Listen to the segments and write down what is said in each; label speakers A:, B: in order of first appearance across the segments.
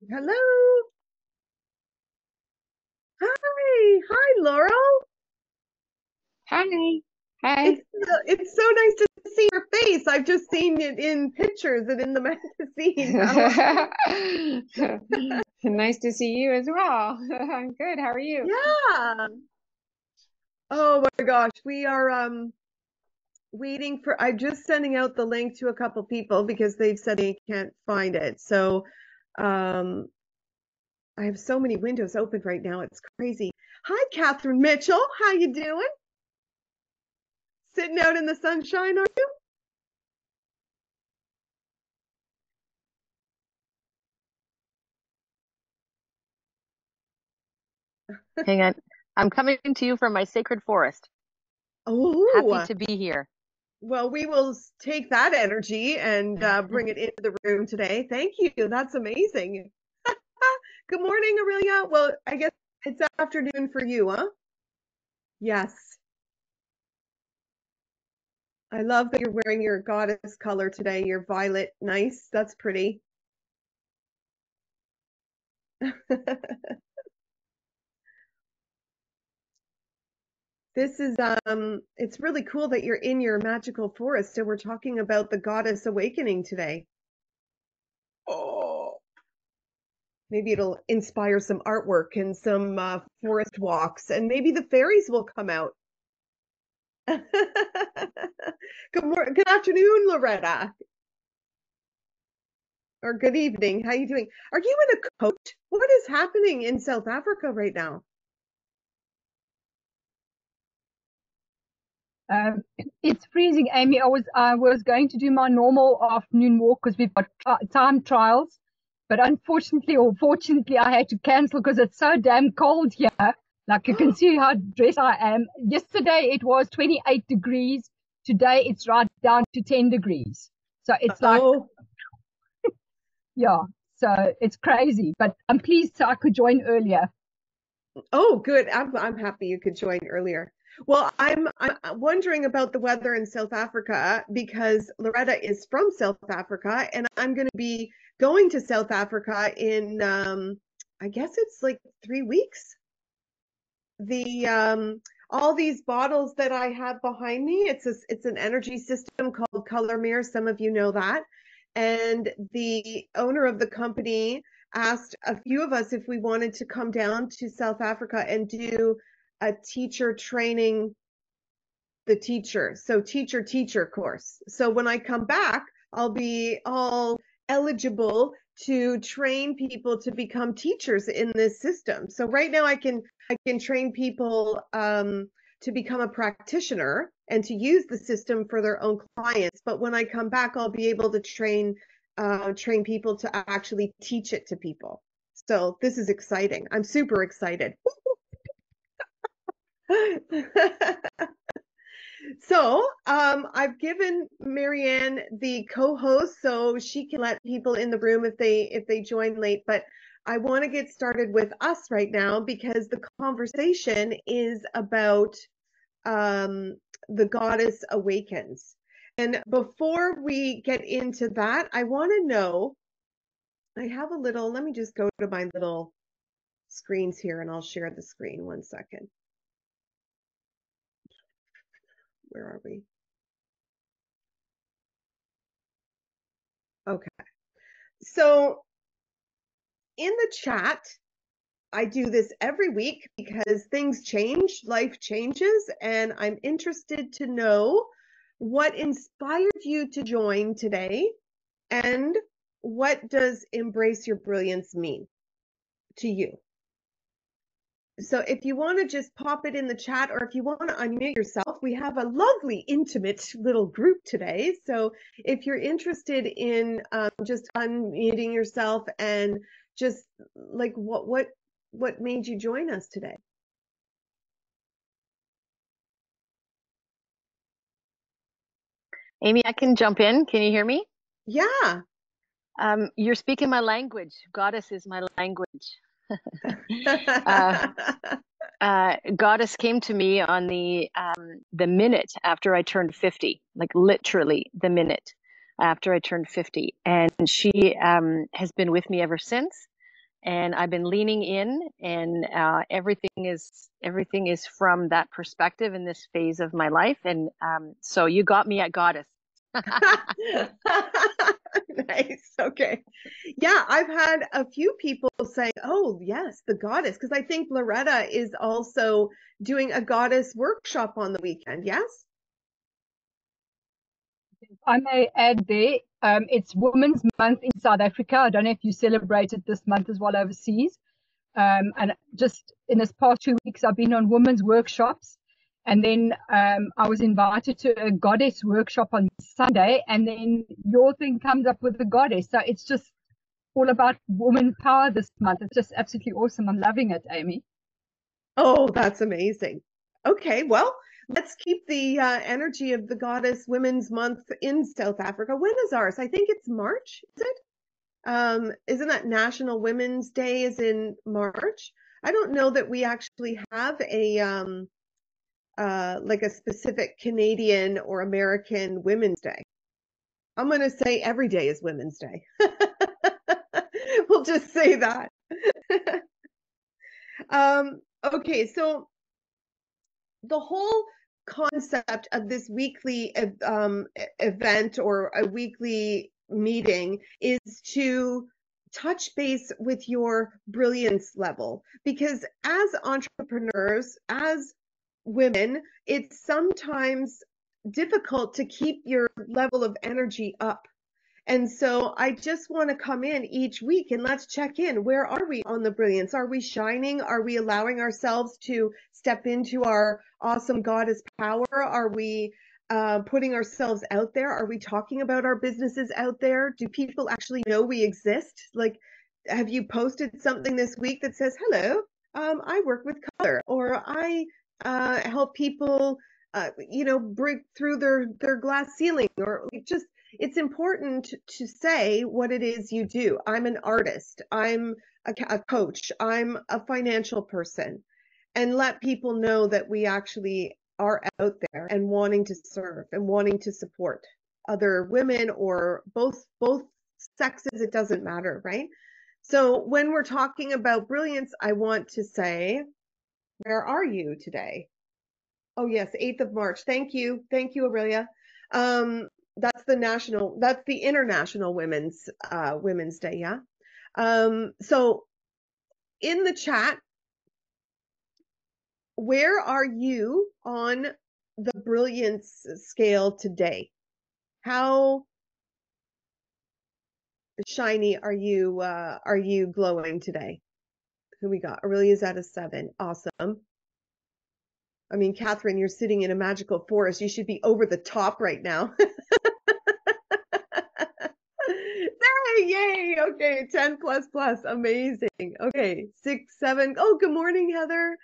A: Hello. Hi, Laurel.
B: Hi.
A: It's
B: Hi.
A: it's so nice to see your face. I've just seen it in pictures and in the magazine. How are you?
B: Nice to see you as well. I'm good. How are you?
A: Yeah. Oh my gosh, we are waiting for. I'm just sending out the link to a couple people because they've said they can't find it. So, um, I have so many windows open right now. It's crazy. Hi, Catherine Mitchell. How you doing? Sitting out in the sunshine, are you?
C: Hang on. I'm coming to you from my sacred forest. Happy
A: Oh.
C: to be here.
A: Well, we will take that energy and bring it into the room today. Thank you. That's amazing. Good morning, Aurelia. Well, I guess it's afternoon for you, huh? Yes. I love that you're wearing your goddess color today, your violet. Nice. That's pretty. This is it's really cool that you're in your magical forest. So we're talking about the Goddess Awakening today. Oh, maybe it'll inspire some artwork and some forest walks, and maybe the fairies will come out. Good afternoon, Loretta, or good evening. How you doing? Are you in a coat? What is happening in South Africa right now?
D: It's freezing, Amy. I was going to do my normal afternoon walk because we've got time trials, but unfortunately or fortunately, I had to cancel because it's so damn cold here. Like you can see how dressed I am. Yesterday it was 28 degrees. Today it's right down to 10 degrees. So it's like,
A: Oh,
D: yeah. So it's crazy, but I'm pleased I could join earlier.
A: oh, good. I'm happy you could join earlier. Well, I'm wondering about the weather in South Africa because Loretta is from South Africa, and I'm going to be going to South Africa in I guess it's like 3 weeks. The all these bottles that I have behind me, it's an energy system called Color Mirror. Some of you know that. And the owner of the company asked a few of us if we wanted to come down to South Africa and do a teacher training the teacher. So teacher course. So when I come back, I'll be all eligible to train people to become teachers in this system. So right now I can train people to become a practitioner and to use the system for their own clients. But when I come back, I'll be able to train people to actually teach it to people. So this is exciting. I'm super excited. So, I've given Marianne the co-host so she can let people in the room if they join late, but I want to get started with us right now because the conversation is about um, the Goddess Awakens. And before we get into that, I want to know, I have a little, let me just go to my little screens here and I'll share the screen 1 second. Where are we? Okay. So in the chat, I do this every week because things change, life changes, and I'm interested to know what inspired you to join today and what does embrace your brilliance mean to you. So if you want to just pop it in the chat or if you want to unmute yourself, we have a lovely intimate little group today. So if you're interested in just unmuting yourself and just like what made you join us today?
C: Amy, I can jump in. Can you hear me?
A: Yeah.
C: You're speaking my language. Goddess is my language. uh, Goddess came to me on the minute after I turned 50, like literally the minute after I turned 50, and she has been with me ever since. and I've been leaning in, and everything is from that perspective in this phase of my life. And so you got me at Goddess.
A: Nice. Okay. Yeah, I've had a few people say, "Oh, yes, the goddess," because I think Loretta is also doing a goddess workshop on the weekend. Yes?
D: I may add there, it's Women's Month in South Africa. I don't know if you celebrated this month as well overseas. And just in this past 2 weeks, I've been on women's workshops. And then I was invited to a goddess workshop on Sunday. And then your thing comes up with the goddess. So it's just all about woman power this month. It's just absolutely awesome. I'm loving it, Amy.
A: Oh, that's amazing. Okay, well, let's keep the energy of the Goddess Women's Month in South Africa. When is ours? I think it's March, is it? Isn't that National Women's Day is in March? I don't know that we actually have a like a specific Canadian or American Women's Day. I'm going to say every day is Women's Day. We'll just say that. Okay, so the whole concept of this weekly event or a weekly meeting is to touch base with your brilliance level, because as entrepreneurs, as women, it's sometimes difficult to keep your level of energy up. And so I just want to come in each week and let's check in. Where are we on the brilliance? Are we shining? Are we allowing ourselves to step into our awesome goddess power? Are we putting ourselves out there? Are we talking about our businesses out there? Do people actually know we exist? Like, have you posted something this week that says, hello, I work with color, or I help people, break through their glass ceiling, or just, it's important to say what it is you do. I'm an artist. I'm a coach. I'm a financial person. And let people know that we actually are out there and wanting to serve and wanting to support other women, or both sexes. It doesn't matter, right? So when we're talking about brilliance, I want to say, where are you today? Oh yes, 8th of March. Thank you. Thank you, Aurelia. That's the International Women's Day, yeah. So in the chat, where are you on the brilliance scale today? How shiny are you glowing today? Who we got? Aurelia's at a 7. Awesome. I mean, Catherine, you're sitting in a magical forest. You should be over the top right now. Yay! Okay, 10 plus plus. Amazing. Okay, 6, 7. Oh, good morning, Heather.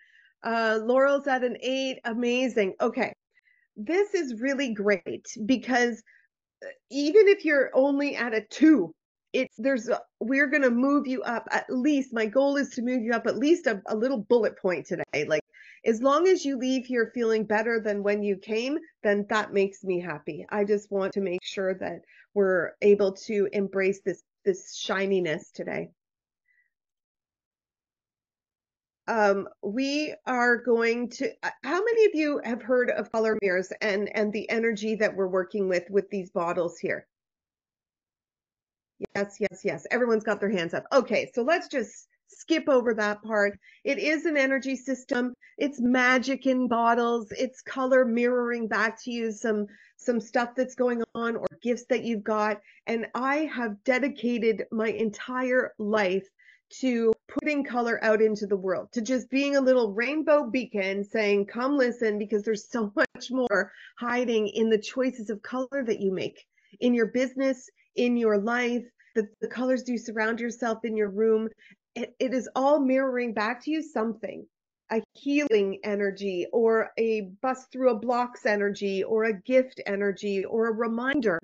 A: Laurel's at an 8. Amazing. Okay, this is really great because even if you're only at a 2, we're going to move you up at least. My goal is to move you up at least a little bullet point today. Like, as long as you leave here feeling better than when you came, then that makes me happy. I just want to make sure that we're able to embrace this shininess today. We are going to, how many of you have heard of color mirrors and the energy that we're working with these bottles here? Yes, yes, yes. Everyone's got their hands up. Okay, so let's just skip over that part. It is an energy system. It's magic in bottles. It's color mirroring back to you some stuff that's going on or gifts that you've got. And I have dedicated my entire life to putting color out into the world, to just being a little rainbow beacon saying, come listen, because there's so much more hiding in the choices of color that you make in your business, in your life, the colors you surround yourself in your room. It is all mirroring back to you something, a healing energy, or a bust through a blocks energy, or a gift energy, or a reminder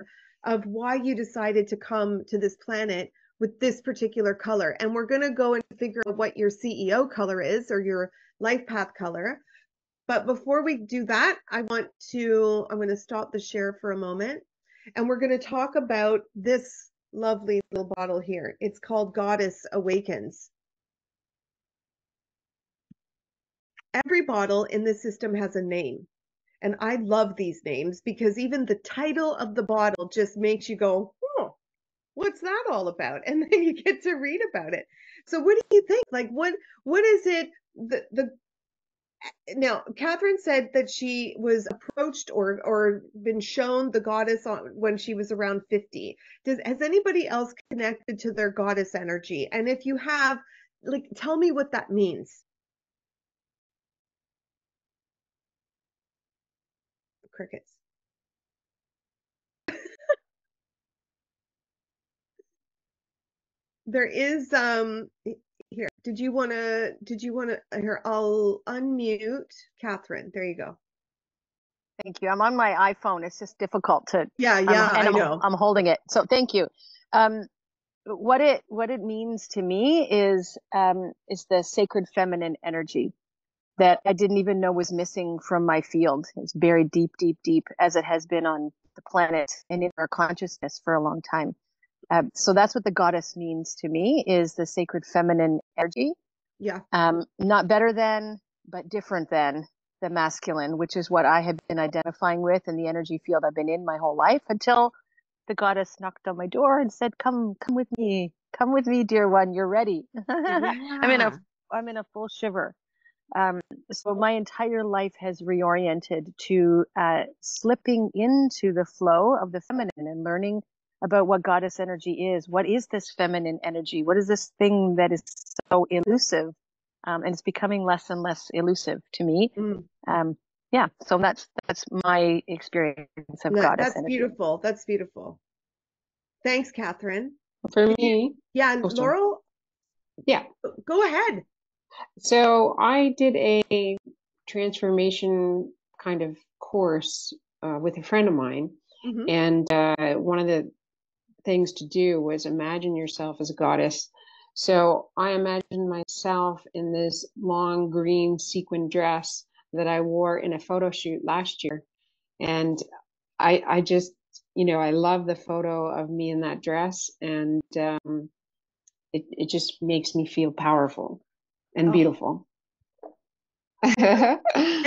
A: of why you decided to come to this planet with this particular color. And we're going to go and figure out what your CEO color is, or your life path color. But before we do that, I'm going to stop the share for a moment. And we're going to talk about this lovely little bottle here. It's called Goddess Awakens. every bottle in this system has a name. And I love these names because even the title of the bottle just makes you go, oh, what's that all about? And then you get to read about it. So what do you think? Like what is it the now Catherine said that she was approached or been shown the goddess when she was around 50. Has anybody else connected to their goddess energy? And if you have, like, tell me what that means. Crickets. There is here. Did you want to here, I'll unmute Catherine. There you go.
C: Thank you. I'm on my iPhone. It's just difficult to.
A: Yeah, I know.
C: I'm holding it. So thank you. What it means to me is the sacred feminine energy that I didn't even know was missing from my field. It's buried deep, deep, deep, as it has been on the planet and in our consciousness for a long time. So that's what the goddess means to me, is the sacred feminine energy.
A: Yeah.
C: Not better than, but different than the masculine, which is what I have been identifying with in the energy field I've been in my whole life, until the goddess knocked on my door and said, come with me, dear one, you're ready.
A: Yeah.
C: I'm in a full shiver. So my entire life has reoriented to slipping into the flow of the feminine and learning about what goddess energy is. What is this feminine energy? What is this thing that is so elusive? And it's becoming less and less elusive to me. Yeah, so that's my experience of goddess
A: That's
C: energy.
A: beautiful. That's beautiful. Thanks, Catherine.
B: For me,
A: Yeah, and Laurel,
B: yeah.
A: go ahead.
B: So I did a transformation kind of course with a friend of mine.
A: Mm-hmm.
B: And one of the things to do was imagine yourself as a goddess. So I imagined myself in this long green sequin dress that I wore in a photo shoot last year. And I just, I love the photo of me in that dress. And it just makes me feel powerful and beautiful.
A: And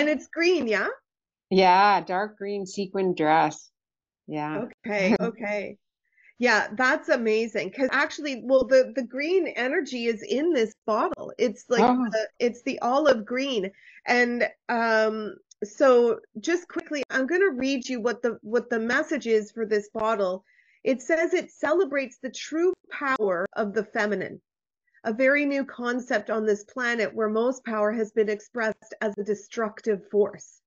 A: it's green, yeah?
B: Yeah, dark green sequin dress. Yeah.
A: Okay. Yeah, that's amazing. Because actually, well, the green energy is in this bottle. It's like it's the olive green. And so just quickly, I'm going to read you what the message is for this bottle. It says it celebrates the true power of the feminine, a very new concept on this planet where most power has been expressed as a destructive force.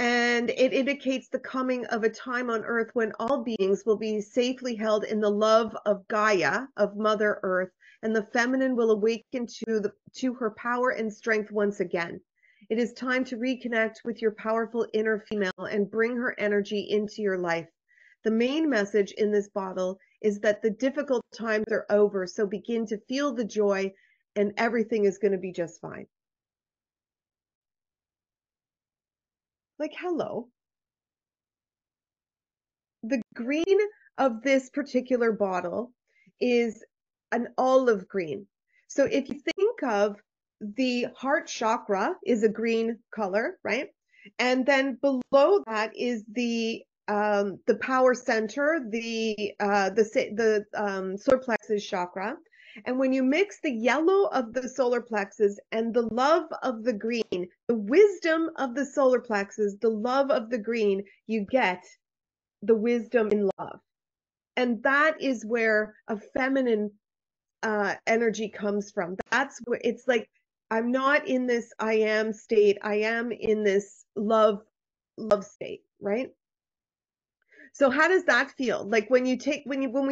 A: And it indicates the coming of a time on Earth when all beings will be safely held in the love of Gaia, of Mother Earth, and the feminine will awaken to her power and strength once again. It is time to reconnect with your powerful inner female and bring her energy into your life. The main message in this bottle is that the difficult times are over, so begin to feel the joy and everything is going to be just fine. Like, hello. The green of this particular bottle is an olive green. So if you think of the heart chakra is a green color, right? And then below that is the power center, the solar plexus chakra. And when you mix the yellow of the solar plexus and the love of the green, the wisdom of the solar plexus, the love of the green, you get the wisdom in love. And that is where a feminine energy comes from. That's where it's like, I'm not in this I am state. I am in this love state, right? So how does that feel? Like when we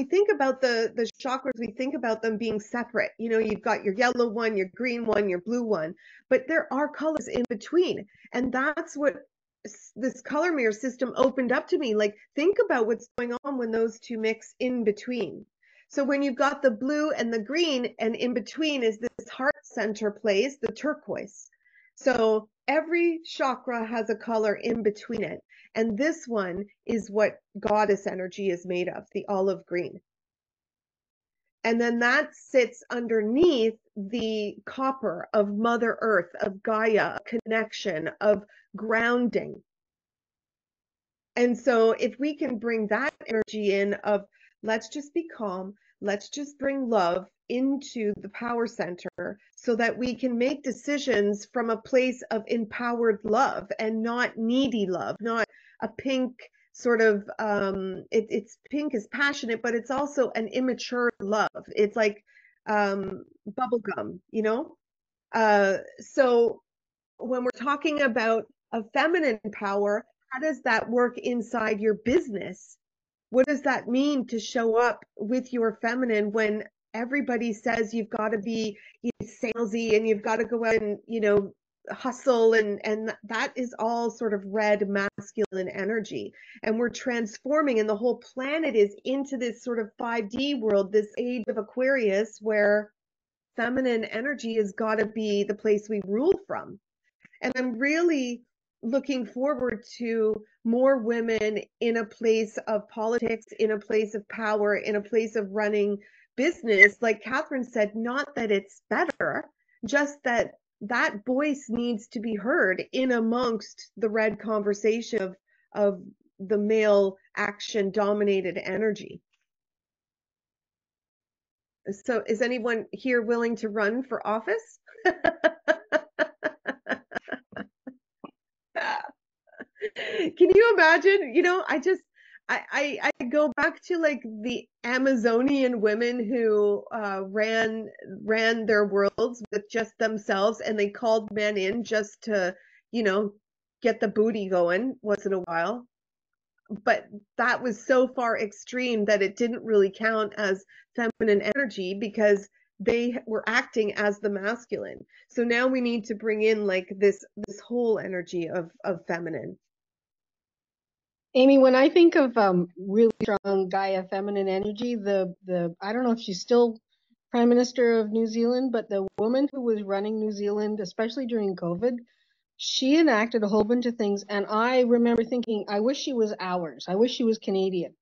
A: think about the chakras, we think about them being separate. You've got your yellow one, your green one, your blue one, but there are colors in between. And that's what this color mirror system opened up to me. Like, think about what's going on when those two mix in between. So when you've got the blue and the green, and in between is this heart center place, the turquoise. So every chakra has a color in between it. And this one is what goddess energy is made of, the olive green. And then that sits underneath the copper of Mother Earth, of Gaia, connection, of grounding. And so if we can bring that energy in of let's just be calm, let's just bring love into the power center so that we can make decisions from a place of empowered love and not needy love, not a pink sort of it's pink is passionate, but it's also an immature love. It's like bubble gum, you know? So when we're talking about a feminine power, how does that work inside your business? What does that mean to show up with your feminine when everybody says you've got to be salesy and you've got to go out and, hustle, and that is all sort of red masculine energy, and we're transforming, and the whole planet is into this sort of 5D world, this age of Aquarius, where feminine energy has got to be the place we rule from. And I'm really looking forward to more women in a place of politics, in a place of power, in a place of running business. Like Catherine said, not that it's better, just that that voice needs to be heard in amongst the red conversation of the male action dominated energy. So is anyone here willing to run for office? Can you imagine? I go back to like the Amazonian women who ran their worlds with just themselves, and they called men in just to, get the booty going once in a while. But that was so far extreme that it didn't really count as feminine energy because they were acting as the masculine. So now we need to bring in like this whole energy of feminine.
B: Amy, when I think of really strong Gaia feminine energy, I don't know if she's still Prime Minister of New Zealand, but the woman who was running New Zealand, especially during COVID, she enacted a whole bunch of things. And I remember thinking, I wish she was ours. I wish she was Canadian.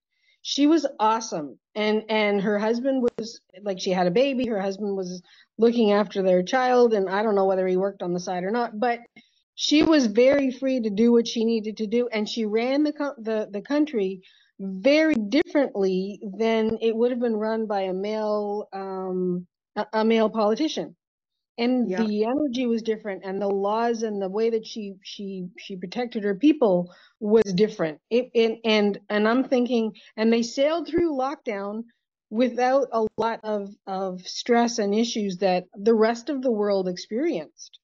B: She was awesome. And her husband was like, she had a baby. Her husband was looking after their child. And I don't know whether he worked on the side or not, but she was very free to do what she needed to do. And she ran the country very differently than it would have been run by a male politician. And
A: Yeah.
B: the energy was different, and the laws and the way that she protected her people was different. And I'm thinking, and they sailed through lockdown without a lot of stress and issues that the rest of the world experienced.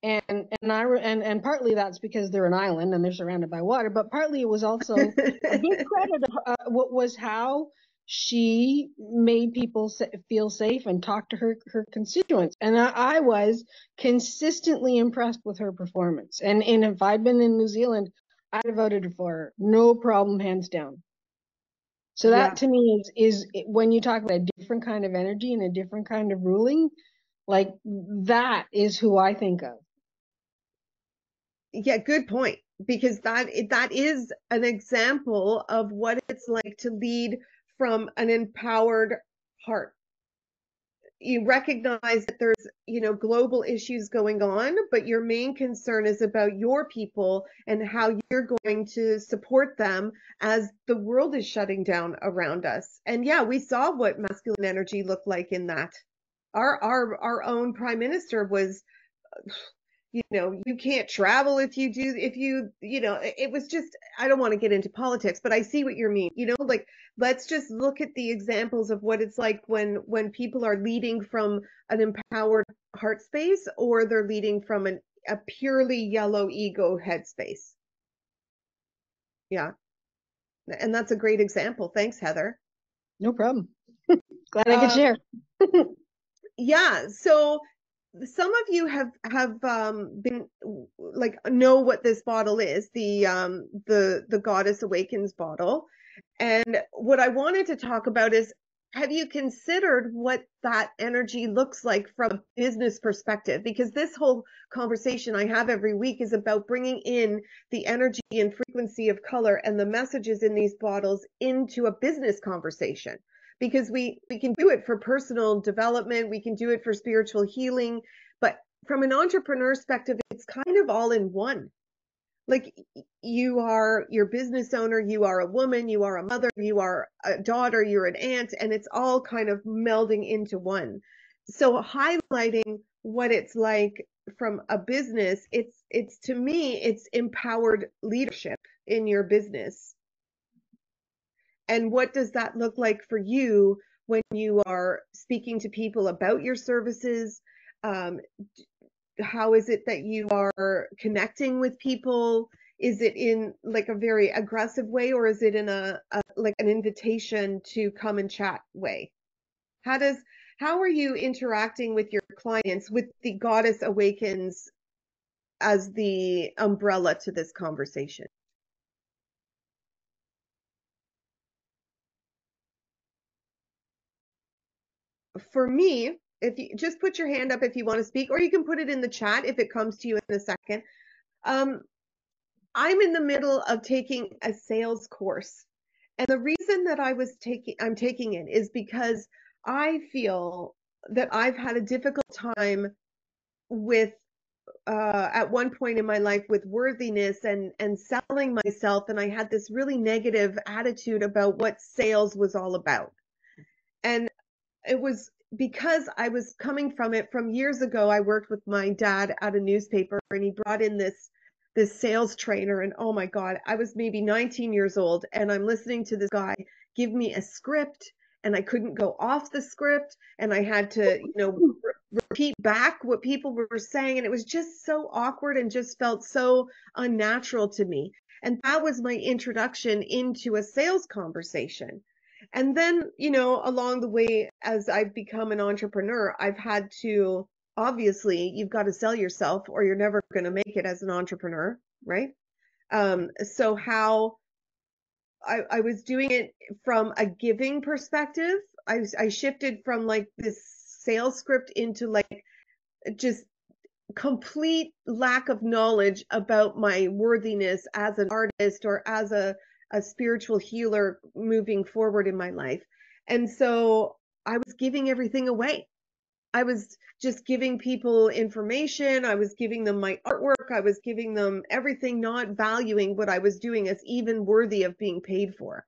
B: And partly that's because they're an island and they're surrounded by water, but partly it was also a big credit of what was how she made people feel safe and talk to her constituents. And I was consistently impressed with her performance. And if I'd been in New Zealand, I'd have voted for her, no problem, hands down. So that to me is when you talk about a different kind of energy and a different kind of ruling, like that is who I think of.
A: Yeah, good point. Because that is an example of what it's like to lead from an empowered heart. You recognize that there's, global issues going on, but your main concern is about your people and how you're going to support them as the world is shutting down around us. And yeah, we saw what masculine energy looked like in that. Our own prime minister was, you can't travel if you, it was just, I don't want to get into politics, but I see what you mean. Like, let's just look at the examples of what it's like when people are leading from an empowered heart space, or they're leading from a purely yellow ego headspace. Yeah. And that's a great example. Thanks, Heather.
B: No problem. Glad I could share.
A: Yeah. So some of you have been like know what this bottle is, the Goddess Awakens bottle. And what I wanted to talk about is, have you considered what that energy looks like from a business perspective? Because this whole conversation I have every week is about bringing in the energy and frequency of color and the messages in these bottles into a business conversation. because we can do it for personal development, we can do it for spiritual healing, but from an entrepreneur perspective, it's kind of all in one. Like, you are your business owner, you are a woman, you are a mother, you are a daughter, you're an aunt, and it's all kind of melding into one. So highlighting what it's like from a business, it's to me, it's empowered leadership in your business. And what does that look like for you when you are speaking to people about your services? Um, how is it that you are connecting with people? Is it in like a very aggressive way, or is it in a like an invitation to come and chat way? How are you interacting with your clients with the Goddess Awakens as the umbrella to this conversation? For me, if you just put your hand up if you want to speak, or you can put it in the chat if it comes to you in a second. I'm in the middle of taking a sales course. And the reason that I'm taking it is because I feel that I've had a difficult time with, at one point in my life, with worthiness and selling myself. And I had this really negative attitude about what sales was all about. And it was because I was coming from it from years ago. I worked with my dad at a newspaper, and he brought in this sales trainer, and oh my God, I was maybe 19 years old, and I'm listening to this guy give me a script, and I couldn't go off the script, and I had to, repeat back what people were saying, and it was just so awkward and just felt so unnatural to me. And that was my introduction into a sales conversation. And then, along the way, as I've become an entrepreneur, I've had to, obviously, you've got to sell yourself or you're never going to make it as an entrepreneur, right? So how I was doing it from a giving perspective, I shifted from like this sales script into like just complete lack of knowledge about my worthiness as an artist or as a spiritual healer moving forward in my life. And so I was giving everything away. I was just giving people information. I was giving them my artwork. I was giving them everything, not valuing what I was doing as even worthy of being paid for.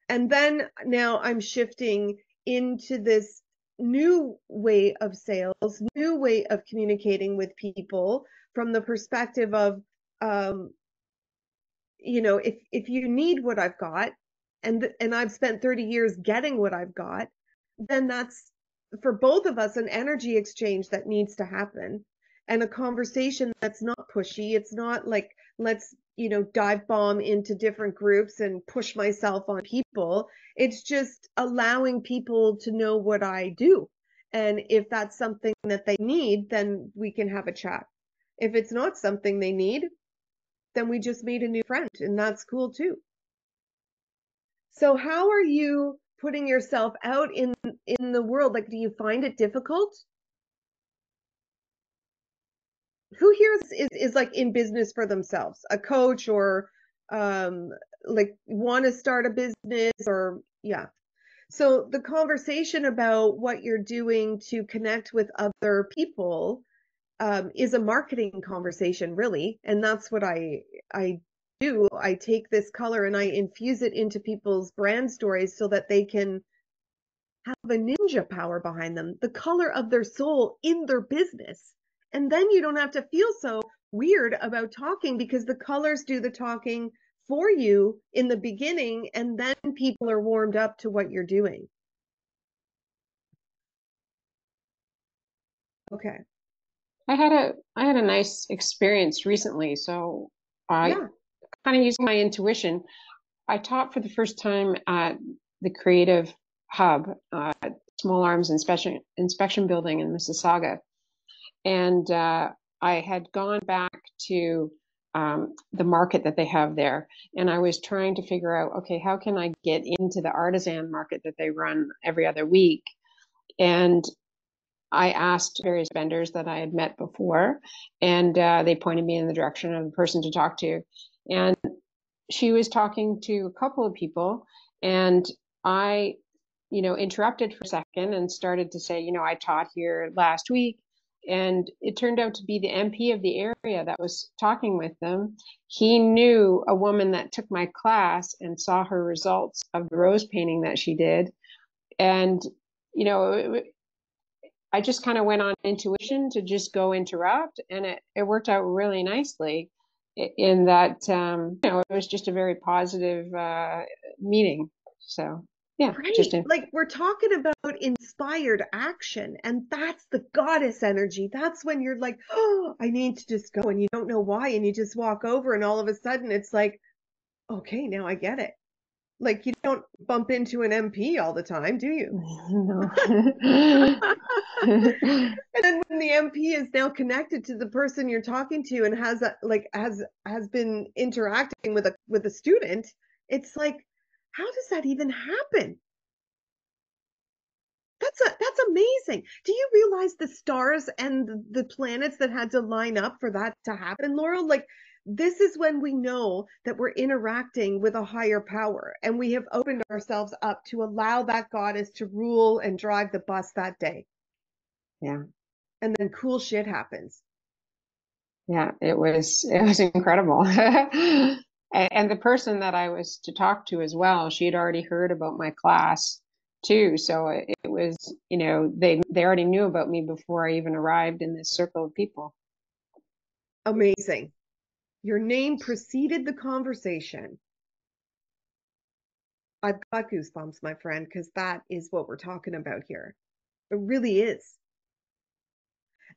A: And then now I'm shifting into this new way of sales, new way of communicating with people from the perspective of, if you need what I've got, and I've spent 30 years getting what I've got, then that's, for both of us, an energy exchange that needs to happen, and a conversation that's not pushy. It's not like, let's, dive bomb into different groups and push myself on people. It's just allowing people to know what I do. And if that's something that they need, then we can have a chat. If it's not something they need, then we just made a new friend, and that's cool too. So how are you putting yourself out in the world? Like, do you find it difficult? Who here is like in business for themselves, a coach, or like want to start a business, or yeah. So the conversation about what you're doing to connect with other people is a marketing conversation, really. And that's what I do. I take this color and I infuse it into people's brand stories so that they can have a ninja power behind them, the color of their soul in their business. And then you don't have to feel so weird about talking, because the colors do the talking for you in the beginning, and then people are warmed up to what you're doing. Okay.
B: I had a nice experience recently, so I kind of using my intuition. I taught for the first time at the Creative Hub, Small Arms Inspection Building in Mississauga, and I had gone back to the market that they have there, and I was trying to figure out, okay, how can I get into the artisan market that they run every other week? And I asked various vendors that I had met before, and they pointed me in the direction of the person to talk to. And she was talking to a couple of people, and I interrupted for a second and started to say, I taught here last week. And it turned out to be the MP of the area that was talking with them. He knew a woman that took my class and saw her results of the rose painting that she did. And, I just kind of went on intuition to just go interrupt, and it worked out really nicely in that, it was just a very positive meeting. So, yeah,
A: Right. Like we're talking about inspired action, and that's the goddess energy. That's when you're like, oh, I need to just go, and you don't know why, and you just walk over, and all of a sudden it's like, okay, now I get it. Like you don't bump into an MP all the time, do you?
B: No.
A: And then when the MP is now connected to the person you're talking to and has been interacting with a student, it's like, how does that even happen? That's amazing. Do you realize the stars and the planets that had to line up for that to happen, Laurel? Like this is when we know that we're interacting with a higher power, and we have opened ourselves up to allow that goddess to rule and drive the bus that day.
B: Yeah.
A: And then cool shit happens.
B: Yeah, it was incredible. And the person that I was to talk to as well, she had already heard about my class too. So it was, they already knew about me before I even arrived in this circle of people.
A: Amazing. Your name preceded the conversation. I've got goosebumps, my friend, because that is what we're talking about here. It really is.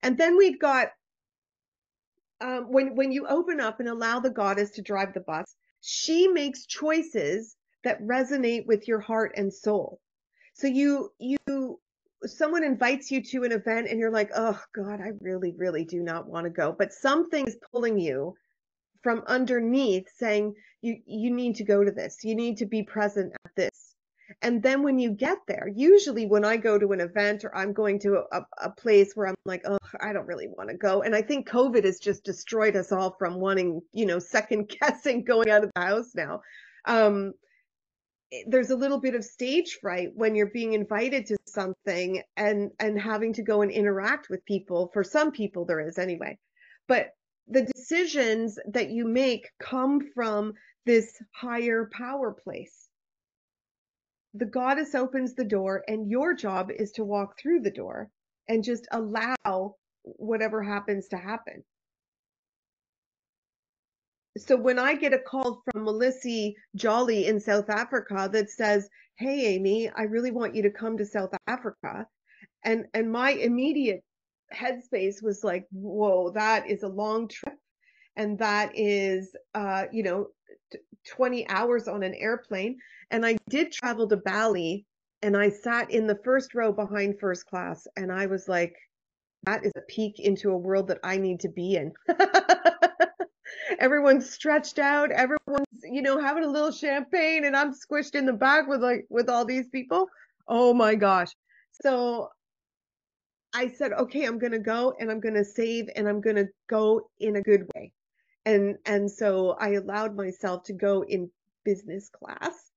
A: And then we've got when you open up and allow the goddess to drive the bus, she makes choices that resonate with your heart and soul. So someone invites you to an event and you're like, oh God, I really, really do not want to go. But something is pulling you from underneath saying, you need to go to this. You need to be present at this. And then when you get there, usually when I go to an event or I'm going to a place where I'm like, oh, I don't really want to go. And I think COVID has just destroyed us all from wanting, second guessing going out of the house now. There's a little bit of stage fright when you're being invited to something and having to go and interact with people. For some people there is anyway. But the decisions that you make come from this higher power place. The goddess opens the door, and your job is to walk through the door and just allow whatever happens to happen. So when I get a call from Melissa Jolly in South Africa that says, hey, Amy, I really want you to come to South Africa. And my immediate headspace was like, whoa, that is a long trip. And that is, 20 hours on an airplane. And I did travel to Bali, and I sat in the first row behind first class. And I was like, that is a peek into a world that I need to be in. Everyone's stretched out. Everyone's, having a little champagne, and I'm squished in the back with all these people. Oh my gosh. So I said, okay, I'm going to go and I'm going to save and I'm going to go in a good way. And so I allowed myself to go in business class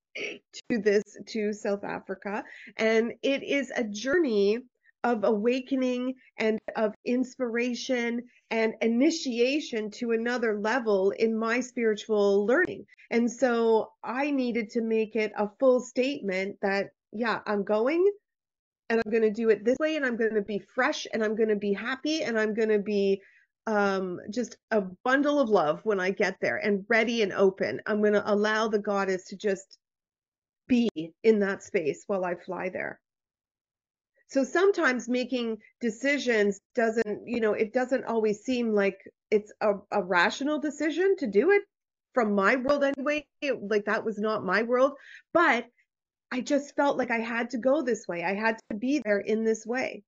A: to South Africa. And it is a journey of awakening and of inspiration and initiation to another level in my spiritual learning. And so I needed to make it a full statement that, yeah, I'm going and I'm going to do it this way, and I'm going to be fresh, and I'm going to be happy, and I'm going to be just a bundle of love when I get there and ready and open. I'm going to allow the goddess to just be in that space while I fly there. So sometimes making decisions it doesn't always seem like it's a rational decision to do it from my world anyway. Like that was not my world, but I just felt like I had to go this way. I had to be there in this way.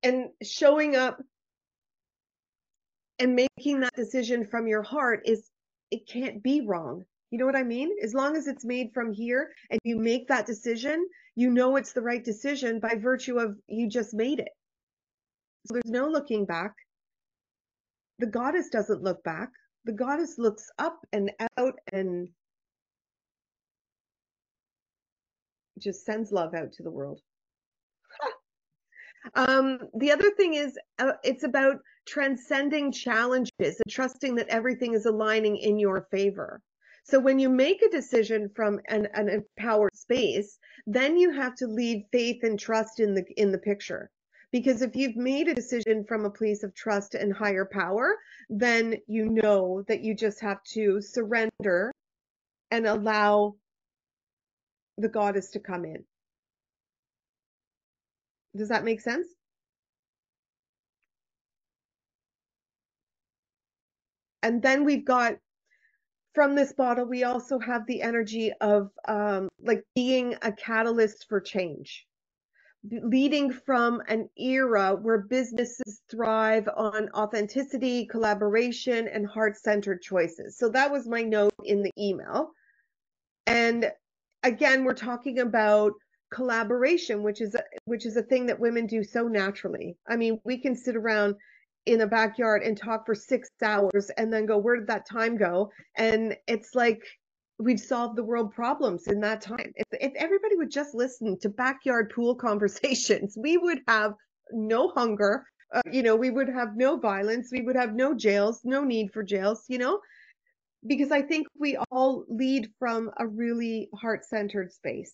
A: And showing up and making that decision from your heart it can't be wrong. You know what I mean? As long as it's made from here and you make that decision, it's the right decision by virtue of you just made it. So there's no looking back. The goddess doesn't look back. The goddess looks up and out and just sends love out to the world. The other thing is it's about transcending challenges and trusting that everything is aligning in your favor. So when you make a decision from an empowered space, then you have to leave faith and trust in the picture. Because if you've made a decision from a place of trust and higher power, then you know that you just have to surrender and allow the goddess to come in. Does that make sense? And then we've got, from this bottle, we also have the energy of like being a catalyst for change, leading from an era where businesses thrive on authenticity, collaboration, and heart-centered choices. So that was my note in the email. And again, we're talking about collaboration, which is a thing that women do so naturally. I mean, we can sit around in a backyard and talk for 6 hours and then go, where did that time go? And it's like we've solved the world problems in that time. If everybody would just listen to backyard pool conversations, we would have no hunger. We would have no violence. We would have no jails, no need for jails, because I think we all lead from a really heart-centered space.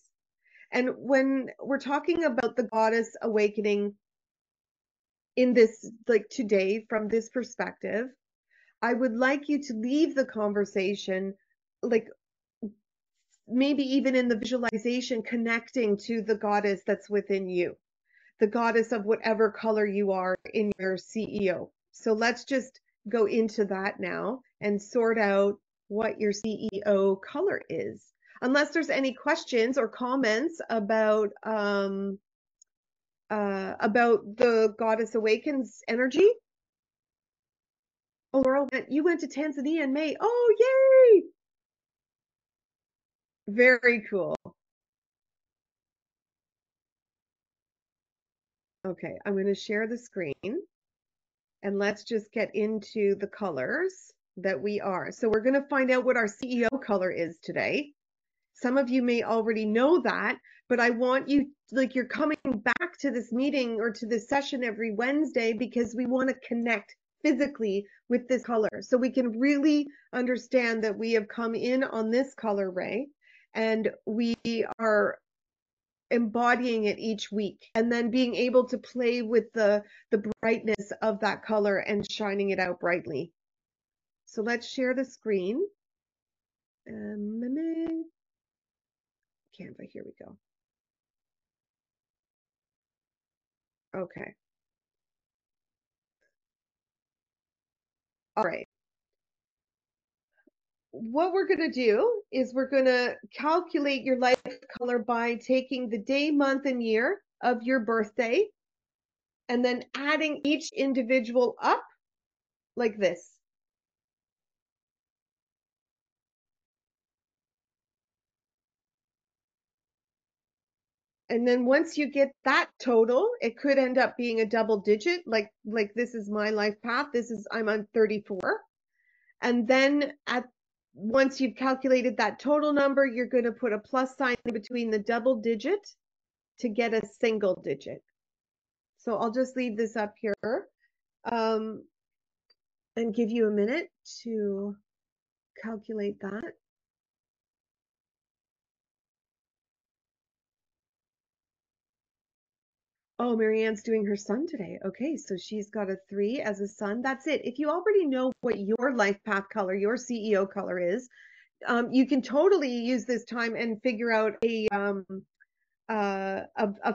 A: And when we're talking about the goddess awakening in this, like today, from this perspective, I would like you to leave the conversation, like maybe even in the visualization, connecting to the goddess that's within you, the goddess of whatever color you are in your CEO. So let's just go into that now and sort out what your CEO color is. Unless there's any questions or comments about the Goddess Awakens energy. Oh, Laura, you went to Tanzania in May. Oh, yay! Very cool. Okay, I'm going to share the screen and let's just get into the colors that we are. So we're going to find out what our CEO color is today. Some of you may already know that, but I want you, like, you're coming back to this meeting or to this session every Wednesday because we want to connect physically with this color so we can really understand that we have come in on this color ray and we are embodying it each week and then being able to play with the brightness of that color and shining it out brightly. So let's share the screen. Canva, here we go. Okay. All right. What we're going to do is we're going to calculate your life color by taking the day, month, and year of your birthday and then adding each individual up like this. And then once you get that total, it could end up being a double digit, like this is my life path. I'm on 34. And then once you've calculated that total number, you're going to put a plus sign between the double digit to get a single digit. So I'll just leave this up here and give you a minute to calculate that. Oh, Marianne's doing her sun today. Okay, so she's got a 3 as a sun. That's it. If you already know what your life path color, your CEO color is, you can totally use this time and figure out a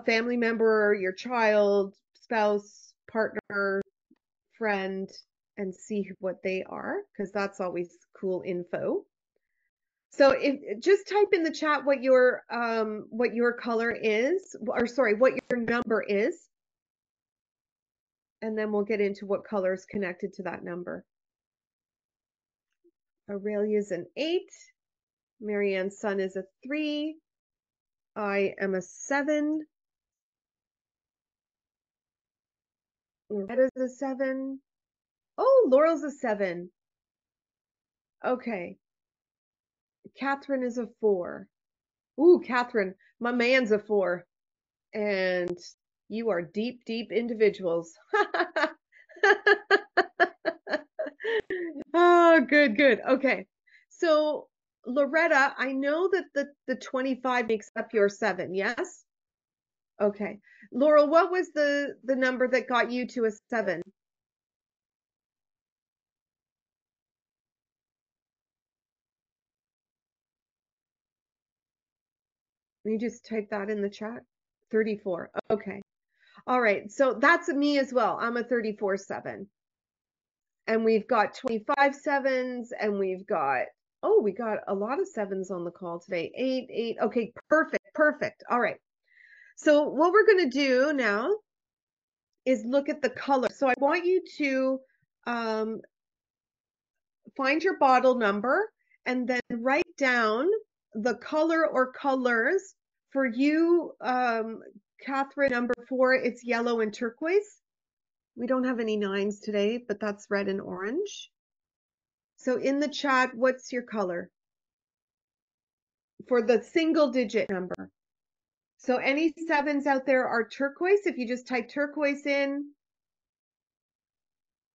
A: family member, your child, spouse, partner, friend, and see what they are, because that's always cool info. So if just type in the chat what your color is, or sorry, what your number is, and then we'll get into what color is connected to that number. Aurelia's an 8. Marianne's sun is a 3. I am a 7. Loretta's a 7. Oh, Laurel's a 7. Okay. Catherine is a 4. Ooh, Catherine, my man's a 4. And you are deep, deep individuals. Oh, good, good. Okay. So, Loretta, I know that the 25 makes up your 7, yes? Okay. Laurel, what was the number that got you to a 7? You just type that in the chat. 34. Okay. All right. So that's me as well. I'm a 34/7. And we've got 25 sevens, and we've got, oh, we got a lot of sevens on the call today. 8, 8. Okay, perfect, perfect. All right. So what we're going to do now is look at the color. So I want you to find your bottle number and then write down the color or colors for you, Catherine, number 4. It's yellow and turquoise. We don't have any 9s today, but that's red and orange. So in the chat, what's your color for the single digit number? So any 7s out there are turquoise. If you just type turquoise in,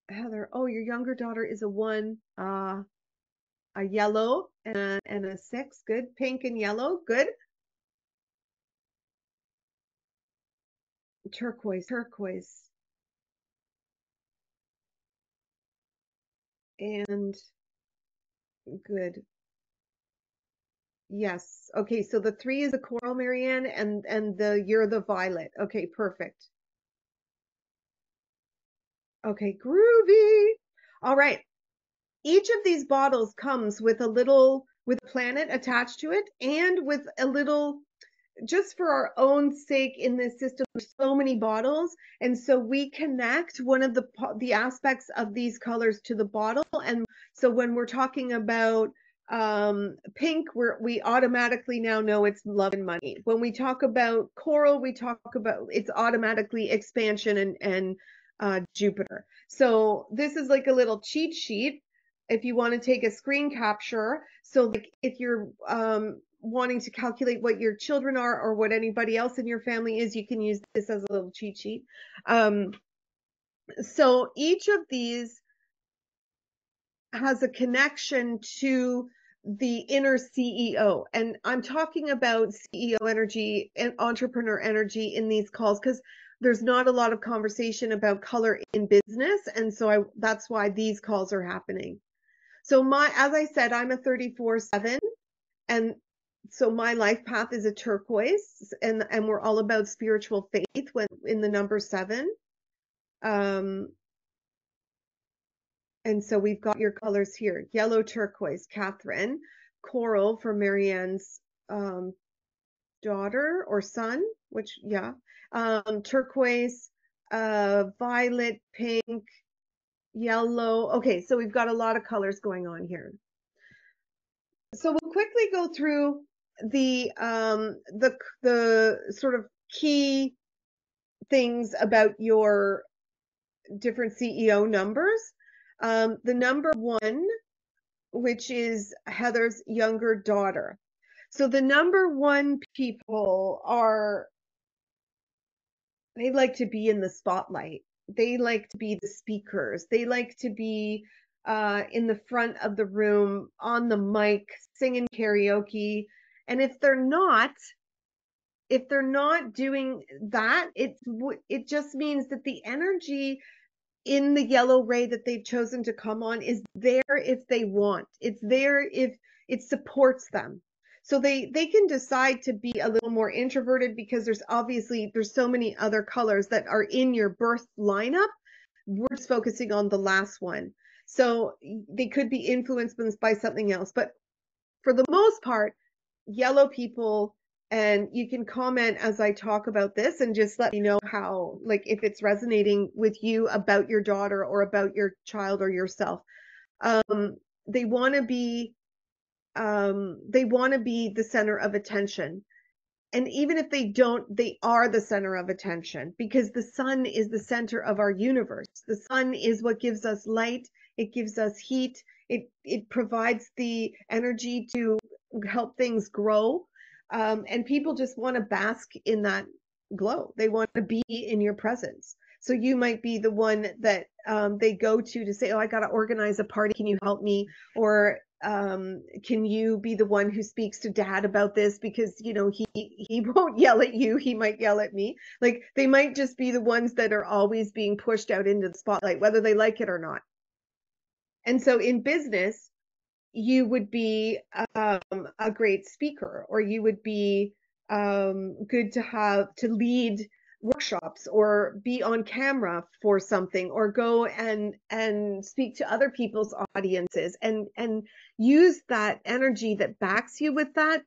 A: Heather, oh, your younger daughter is a 1, a yellow and a 6. Good. Pink and yellow. Good. Turquoise, turquoise. And good. Yes. Okay, so the 3 is the coral, Marianne, and you're the violet. Okay, perfect. Okay, groovy. All right. Each of these bottles comes with with a planet attached to it, and with a little, just for our own sake in this system, there's so many bottles, and so we connect one of the aspects of these colors to the bottle. And so when we're talking about pink, we automatically now know it's love and money. When we talk about coral, we talk about it's automatically expansion and Jupiter. So this is like a little cheat sheet if you want to take a screen capture. So like if you're wanting to calculate what your children are or what anybody else in your family is, you can use this as a little cheat sheet. So each of these has a connection to the inner CEO. And I'm talking about CEO energy and entrepreneur energy in these calls because there's not a lot of conversation about color in business. And so that's why these calls are happening. So as I said, I'm a 34/7, and so my life path is a turquoise, and we're all about spiritual faith when in the number 7. And so we've got your colors here: yellow, turquoise, Catherine; coral for Marianne's daughter or son, which turquoise, violet, pink, yellow. Okay, so we've got a lot of colors going on here. So we'll quickly go through the sort of key things about your different CEO numbers. The number 1, which is Heather's younger daughter. So the number 1 people they like to be in the spotlight. They like to be the speakers. They like to be in the front of the room, on the mic, singing karaoke. And if they're not doing that, it just means that the energy in the yellow ray that they've chosen to come on is there if they want. It's there if it supports them. So they can decide to be a little more introverted because there's so many other colors that are in your birth lineup. We're just focusing on the last one. So they could be influenced by something else. But for the most part, yellow people, and you can comment as I talk about this and just let me know how, like, if it's resonating with you about your daughter or about your child or yourself. They want to be the center of attention. And even if they don't, they are the center of attention because the sun is the center of our universe. The sun is what gives us light. It gives us heat. It provides the energy to help things grow. And people just want to bask in that glow. They want to be in your presence. So you might be the one that they go to say, oh, I got to organize a party. Can you help me? Or can you be the one who speaks to dad about this? Because, you know, he won't yell at you. He might yell at me. Like, they might just be the ones that are always being pushed out into the spotlight, whether they like it or not. And so in business, you would be a great speaker, or you would be good to have to lead workshops, or be on camera for something, or go and speak to other people's audiences, and use that energy that backs you with that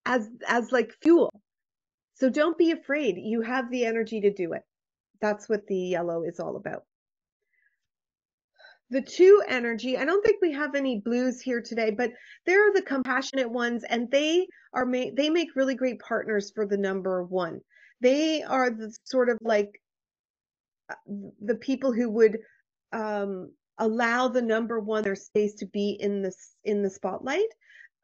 A: as like fuel. So don't be afraid. You have the energy to do it. That's what the yellow is all about. The 2 energy, I don't think we have any blues here today, but they're the compassionate ones, and they make really great partners for the number 1. They are the sort of like the people who would allow the number 1 their space to be in the spotlight.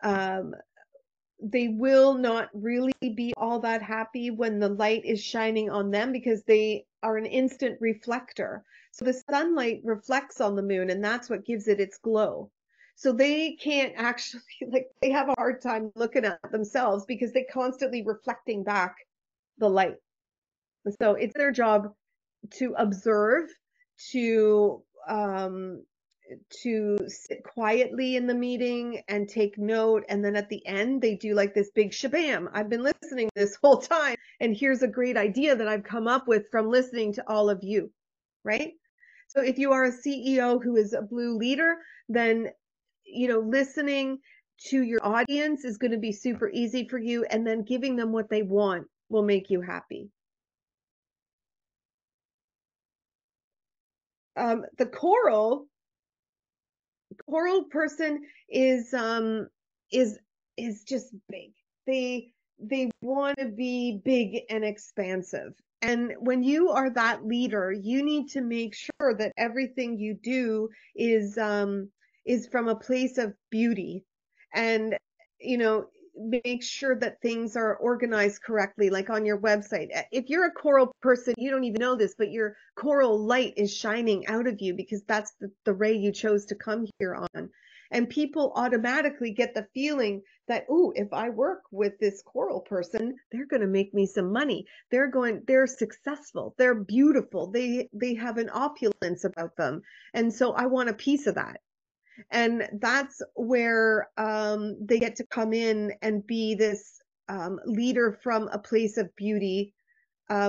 A: They will not really be all that happy when the light is shining on them, because they are an instant reflector. So the sunlight reflects on the moon, and that's what gives it its glow. So they can't actually, like, they have a hard time looking at themselves because they're constantly reflecting back the light. So it's their job to observe, to sit quietly in the meeting and take note. And then at the end, they do like this big shabam. I've been listening this whole time, and here's a great idea that I've come up with from listening to all of you, right? So if you are a CEO who is a blue leader, then, you know, listening to your audience is going to be super easy for you. And then giving them what they want will make you happy. The coral person is just big. They want to be big and expansive. And when you are that leader, you need to make sure that everything you do is from a place of beauty, and, you know, make sure that things are organized correctly, like on your website. If you're a coral person, you don't even know this, but your coral light is shining out of you because that's the ray you chose to come here on. And people automatically get the feeling that, ooh, if I work with this coral person, they're going to make me some money. They're successful. They're beautiful. They have an opulence about them. And so I want a piece of that. And that's where they get to come in and be this leader from a place of beauty.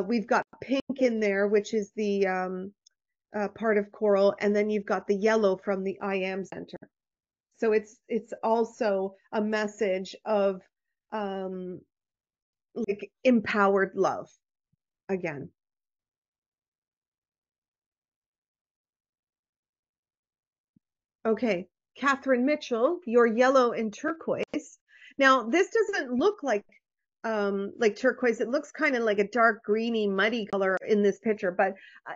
A: We've got pink in there, which is the part of coral, and then you've got the yellow from the I Am Center. So it's also a message of like empowered love again. Okay, Catherine Mitchell, your yellow and turquoise. Now, this doesn't look like turquoise. It looks kind of like a dark greeny, muddy color in this picture, but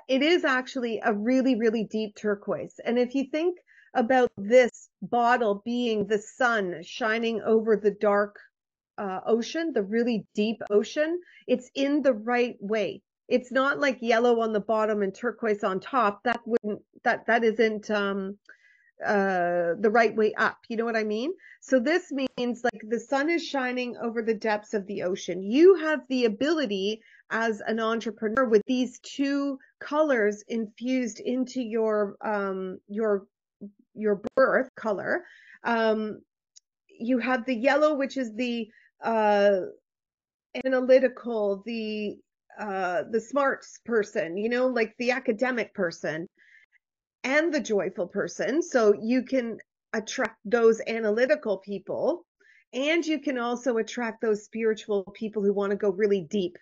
A: it is actually a really, really deep turquoise. And if you think about this bottle being the sun shining over the dark ocean, the really deep ocean, it's in the right way. It's not like yellow on the bottom and turquoise on top. That isn't the right way up. You know what I mean? So this means like the sun is shining over the depths of the ocean. You have the ability as an entrepreneur with these 2 colors infused into your birth color. You have the yellow, which is the analytical, the smart person, you know, like the academic person, and the joyful person. So you can attract those analytical people, and you can also attract those spiritual people who want to go really deep.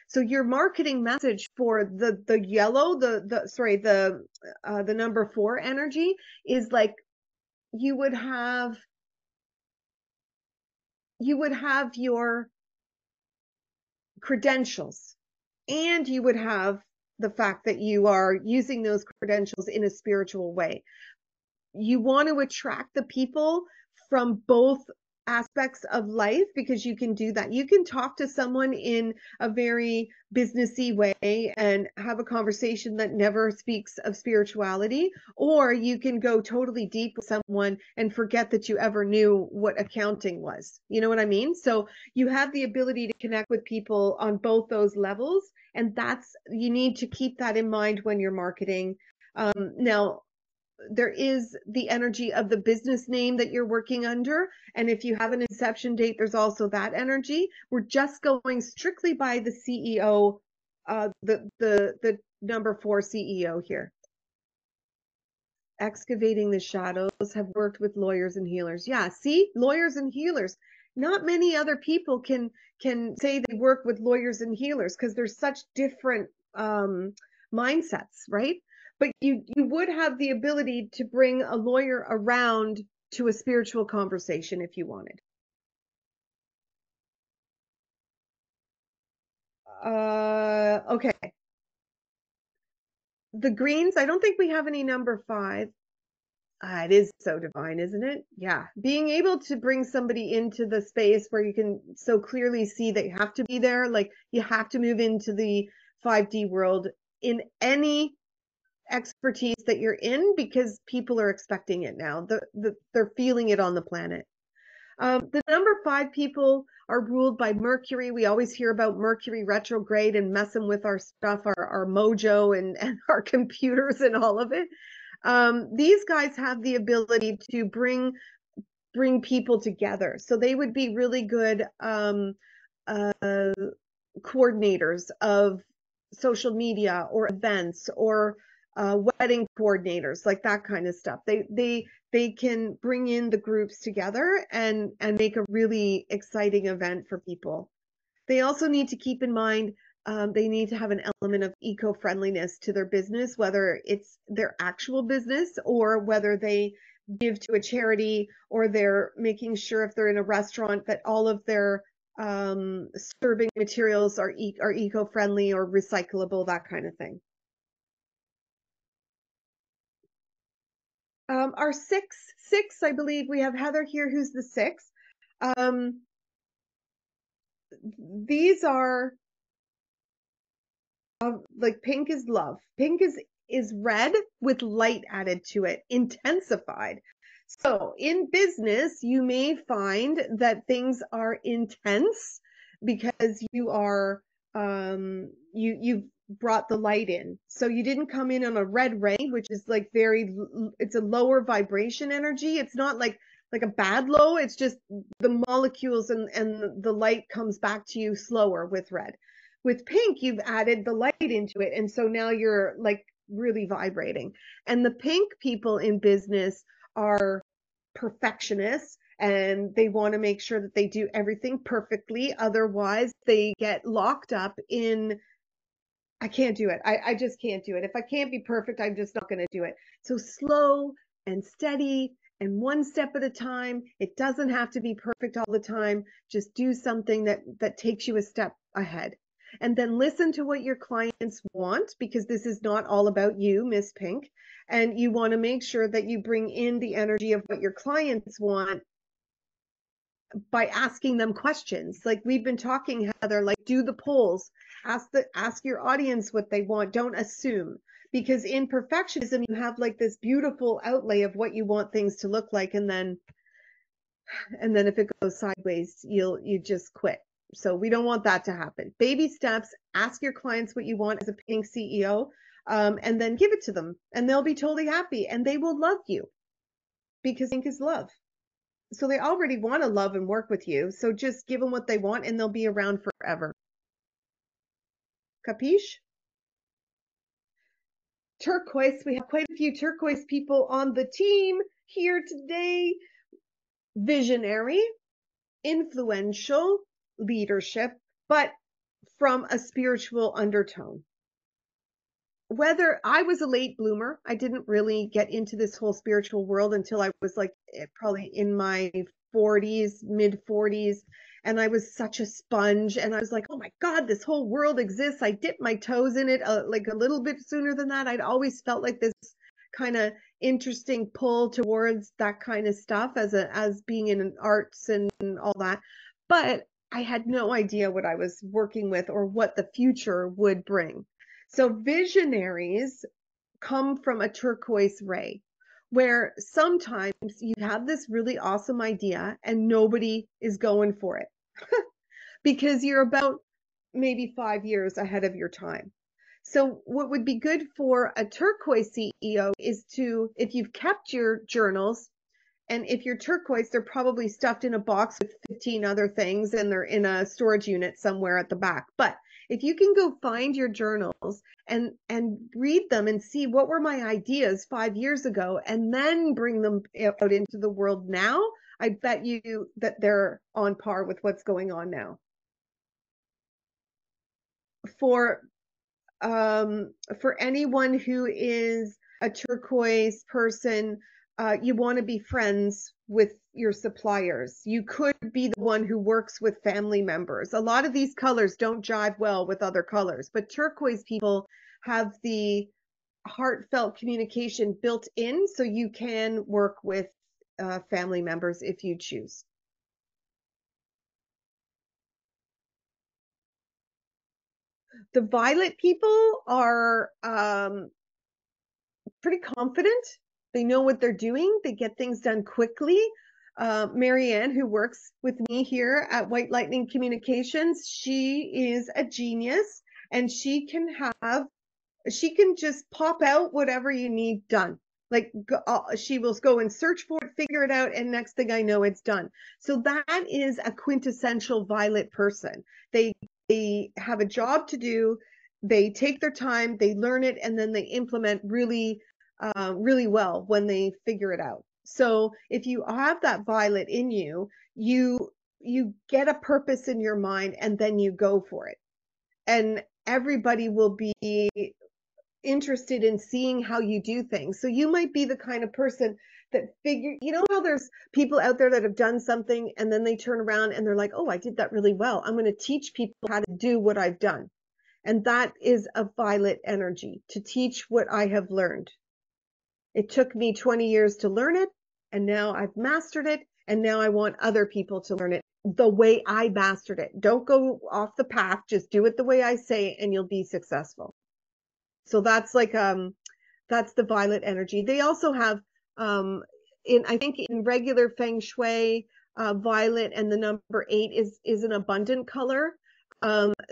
A: So your marketing message for the yellow, the number 4 energy is like you would have your credentials, and you would have the fact that you are using those credentials in a spiritual way. You want to attract the people from both aspects of life, because you can do that. You can talk to someone in a very businessy way and have a conversation that never speaks of spirituality, or you can go totally deep with someone and forget that you ever knew what accounting was. You know what I mean? So you have the ability to connect with people on both those levels, and you need to keep that in mind when you're marketing. Now, there is the energy of the business name that you're working under. And if you have an inception date, there's also that energy. We're just going strictly by the CEO, the number 4 CEO here. Excavating the shadows, have worked with lawyers and healers. Yeah, see, lawyers and healers. Not many other people can say they work with lawyers and healers, because there's such different mindsets, right? But you would have the ability to bring a lawyer around to a spiritual conversation if you wanted. Okay. The greens, I don't think we have any number 5. It is so divine, isn't it? Yeah. Being able to bring somebody into the space where you can so clearly see that you have to be there, like you have to move into the 5D world in any expertise that you're in, because people are expecting it now. They're feeling it on the planet. The number 5 people are ruled by Mercury. We always hear about Mercury retrograde and messing with our stuff, our mojo and our computers and all of it. These guys have the ability to bring people together. So they would be really good coordinators of social media or events, or wedding coordinators, like that kind of stuff. They can bring in the groups together and make a really exciting event for people. They also need to keep in mind they need to have an element of eco-friendliness to their business, whether it's their actual business or whether they give to a charity, or they're making sure, if they're in a restaurant, that all of their serving materials are eco-friendly or recyclable, that kind of thing. Our six, I believe we have Heather here, who's the 6. These are like pink is love. Pink is red with light added to it, intensified. So in business, you may find that things are intense because you are you've brought the light in. So you didn't come in on a red ray, which is like it's a lower vibration energy. It's not like a bad low. It's just the molecules and the light comes back to you slower with red. With pink, you've added the light into it. And so now you're like really vibrating. And the pink people in business are perfectionists, and they want to make sure that they do everything perfectly. Otherwise, they get locked up in, I can't do it. I just can't do it. If I can't be perfect, I'm just not going to do it. So slow and steady and one step at a time. It doesn't have to be perfect all the time. Just do something that takes you a step ahead. And then listen to what your clients want, because this is not all about you, Miss Pink. And you want to make sure that you bring in the energy of what your clients want by asking them questions. Like we've been talking, Heather, like do the polls, ask your audience what they want. Don't assume, because in perfectionism, you have like this beautiful outlay of what you want things to look like. And then if it goes sideways, you just quit. So we don't want that to happen. Baby steps, ask your clients what you want as a pink CEO, and then give it to them, and they'll be totally happy, and they will love you, because pink is love. So they already want to love and work with you. So just give them what they want, and they'll be around forever. Capiche? Turquoise, we have quite a few turquoise people on the team here today. Visionary, influential, leadership, but from a spiritual undertone. Whether I was a late bloomer, I didn't really get into this whole spiritual world until I was like probably in my 40s, mid 40s. And I was such a sponge, and I was like, oh my God, this whole world exists. I dipped my toes in it like a little bit sooner than that. I'd always felt like this kind of interesting pull towards that kind of stuff as being in arts and all that. But I had no idea what I was working with or what the future would bring. So visionaries come from a turquoise ray, where sometimes you have this really awesome idea and nobody is going for it because you're about maybe 5 years ahead of your time. So what would be good for a turquoise CEO is to, if you've kept your journals, and if you're turquoise, they're probably stuffed in a box with 15 other things and they're in a storage unit somewhere at the back. But if you can go find your journals and read them and see what were my ideas 5 years ago and then bring them out into the world now, I bet you that they're on par with what's going on now. For anyone who is a turquoise person, you want to be friends with your suppliers. You could be the one who works with family members. A lot of these colors don't jive well with other colors, but turquoise people have the heartfelt communication built in, so you can work with family members if you choose. The violet people are pretty confident. They know what they're doing. They get things done quickly. Marianne, who works with me here at White Lightning Communications, she is a genius, and she can just pop out whatever you need done. Like she will go and search for it, figure it out, and next thing I know, it's done. So that is a quintessential violet person. They have a job to do. They take their time, they learn it, and then they implement really well when they figure it out. So if you have that violet in you, you get a purpose in your mind and then you go for it. And everybody will be interested in seeing how you do things. So you might be the kind of person that you know how there's people out there that have done something and then they turn around and they're like, oh, I did that really well. I'm going to teach people how to do what I've done. And that is a violet energy, to teach what I have learned. It took me 20 years to learn it, and now I've mastered it, and now I want other people to learn it the way I mastered it. Don't go off the path, just do it the way I say, and you'll be successful. So that's like that's the violet energy. They also have I think in regular feng shui, violet and the number 8 is an abundant color.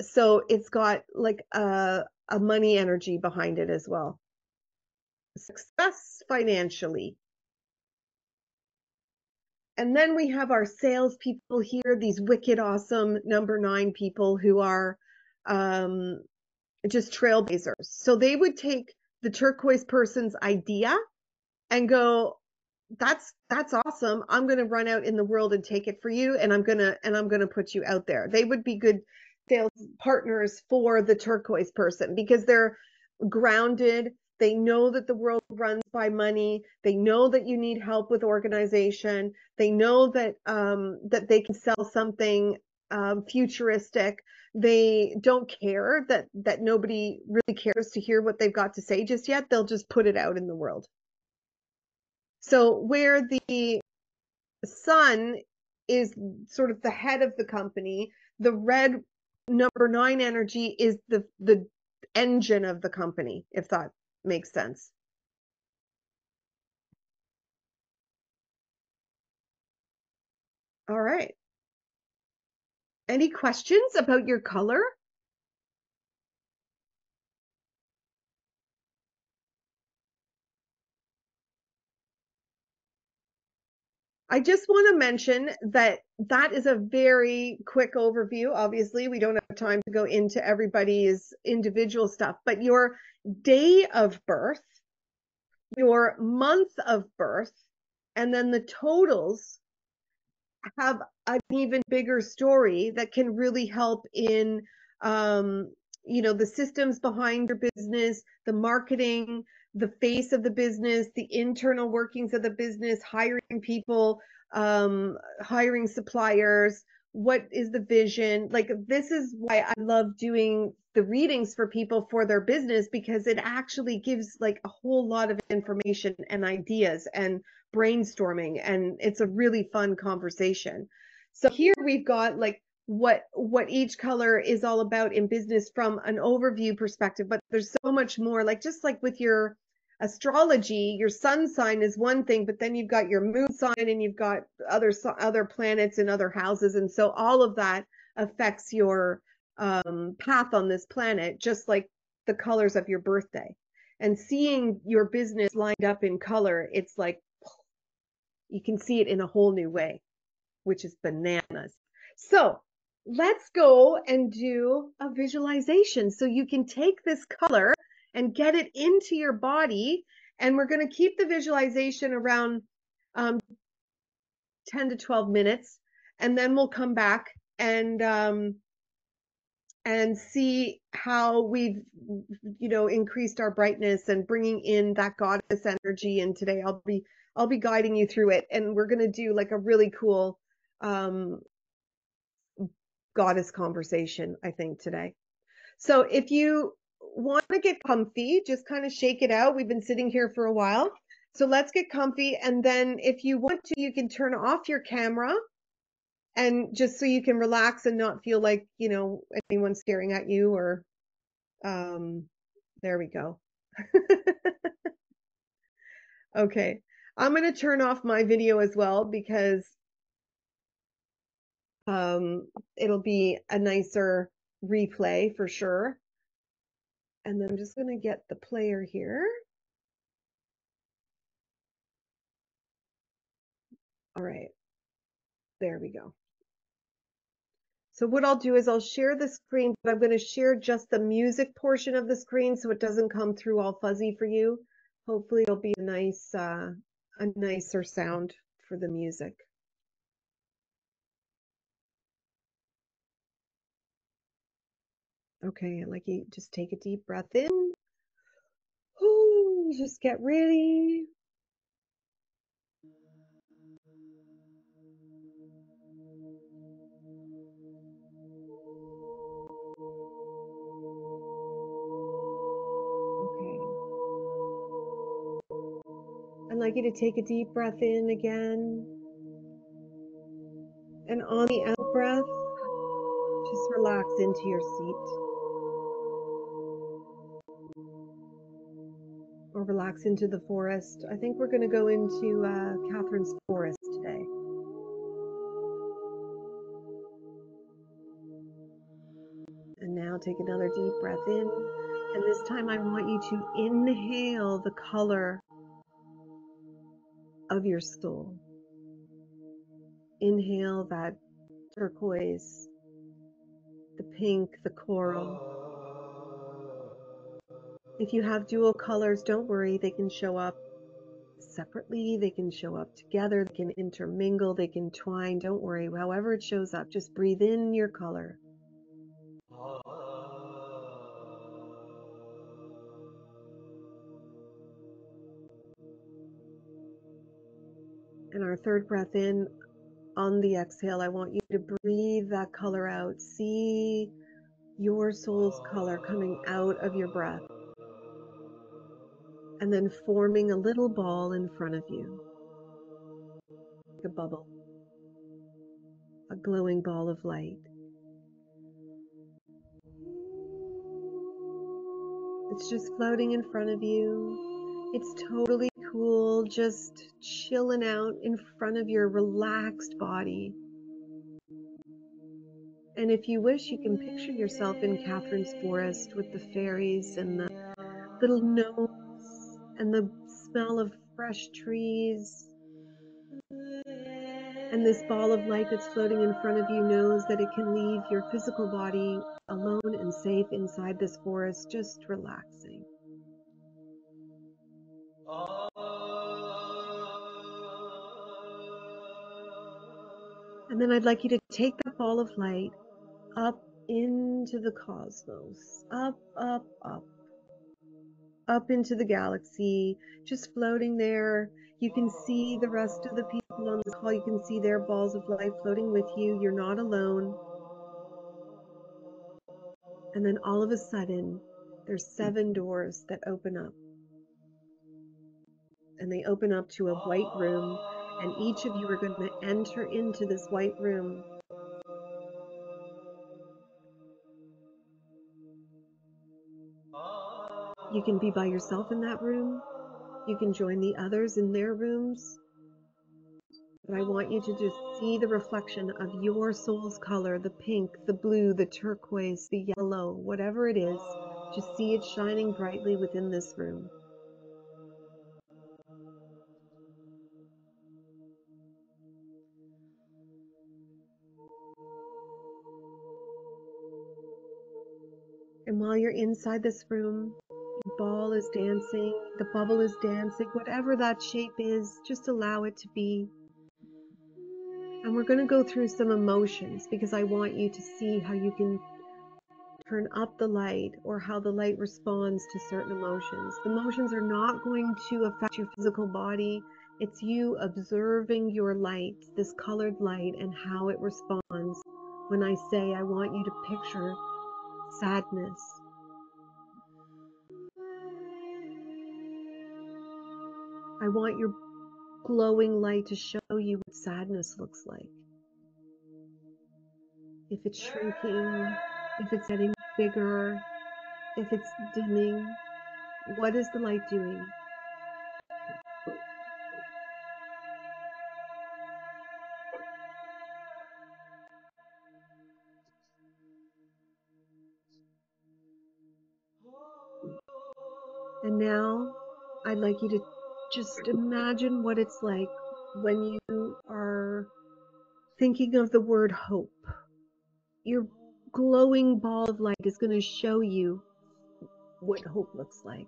A: So it's got like a money energy behind it as well. Success financially. And then we have our sales people here, these wicked awesome number 9 people who are just trailblazers. So they would take the turquoise person's idea and go, that's awesome. I'm going to run out in the world and take it for you, and I'm going to put you out there. They would be good sales partners for the turquoise person because they're grounded. They know that the world runs by money. They know that you need help with organization. They know that that they can sell something futuristic. They don't care that nobody really cares to hear what they've got to say just yet. They'll just put it out in the world. So where the sun is sort of the head of the company, the red number 9 energy is the engine of the company, if that makes sense. All right. Any questions about your color? I just want to mention that that is a very quick overview. Obviously, we don't have time to go into everybody's individual stuff, but your day of birth, your month of birth, and then the totals have an even bigger story that can really help in the systems behind your business, the marketing, the face of the business, the internal workings of the business, hiring people, hiring suppliers, what is the vision? Like, this is why I love doing the readings for people for their business, because it actually gives like a whole lot of information and ideas and brainstorming, and it's a really fun conversation. So here we've got like what each color is all about in business from an overview perspective, but there's so much more, like just like with your astrology, your sun sign is one thing, but then you've got your moon sign and you've got other planets in other houses, and so all of that affects your path on this planet, just like the colors of your birthday. And seeing your business lined up in color, it's like you can see it in a whole new way, which is bananas. So let's go and do a visualization so you can take this color and get it into your body. And we're going to keep the visualization around 10 to 12 minutes, and then we'll come back and see how we've, you know, increased our brightness and bringing in that goddess energy. And today I'll be guiding you through it, and we're going to do like a really cool goddess conversation, I think, today. So if you want to get comfy, just kind of shake it out. We've been sitting here for a while. So let's get comfy. And then if you want to, you can turn off your camera, and just so you can relax and not feel like, you know, anyone's staring at you, or there we go. Okay. I'm going to turn off my video as well, because it'll be a nicer replay for sure. And then I'm just going to get the player here. All right, there we go. So what I'll do is I'll share the screen, but I'm going to share just the music portion of the screen so it doesn't come through all fuzzy for you. Hopefully it'll be a nicer sound for the music. Okay, I'd like you just take a deep breath in. Ooh, just get ready. Okay. I'd like you to take a deep breath in again. And on the out breath, just relax into your seat. Or relax into the forest. I think we're going to go into Catherine's forest today. And now take another deep breath in. And this time I want you to inhale the color of your soul. Inhale that turquoise, the pink, the coral. If you have dual colors, don't worry, they can show up separately, they can show up together, they can intermingle, they can twine, don't worry. However it shows up, just breathe in your color. And our third breath in, on the exhale, I want you to breathe that color out. See your soul's color coming out of your breath, and then forming a little ball in front of you, like a bubble, a glowing ball of light. It's just floating in front of you. It's totally cool, just chilling out in front of your relaxed body. And if you wish, you can picture yourself in Catherine's forest with the fairies and the little gnomes and the smell of fresh trees. And this ball of light that's floating in front of you knows that it can leave your physical body alone and safe inside this forest, just relaxing. And then I'd like you to take that ball of light up into the cosmos, up, up, up, up into the galaxy, just floating there. You can see the rest of the people people on this call, you can see their balls of light floating with you. You're not alone. And then all of a sudden, there's 7 doors that open up. And they open up to a white room. And each of you are going to enter into this white room. You can be by yourself in that room. You can join the others in their rooms. But I want you to just see the reflection of your soul's color, the pink, the blue, the turquoise, the yellow, whatever it is. Just see it shining brightly within this room. And while you're inside this room, the ball is dancing, the bubble is dancing, whatever that shape is, just allow it to be. And we're going to go through some emotions because I want you to see how you can turn up the light or how the light responds to certain emotions. The emotions are not going to affect your physical body. It's you observing your light, this colored light, and how it responds when I say I want you to picture sadness. I want your glowing light to show you what sadness looks like. If it's shrinking, if it's getting bigger, if it's dimming, what is the light doing? And now I'd like you to just imagine what it's like when you are thinking of the word hope. Your glowing ball of light is going to show you what hope looks like.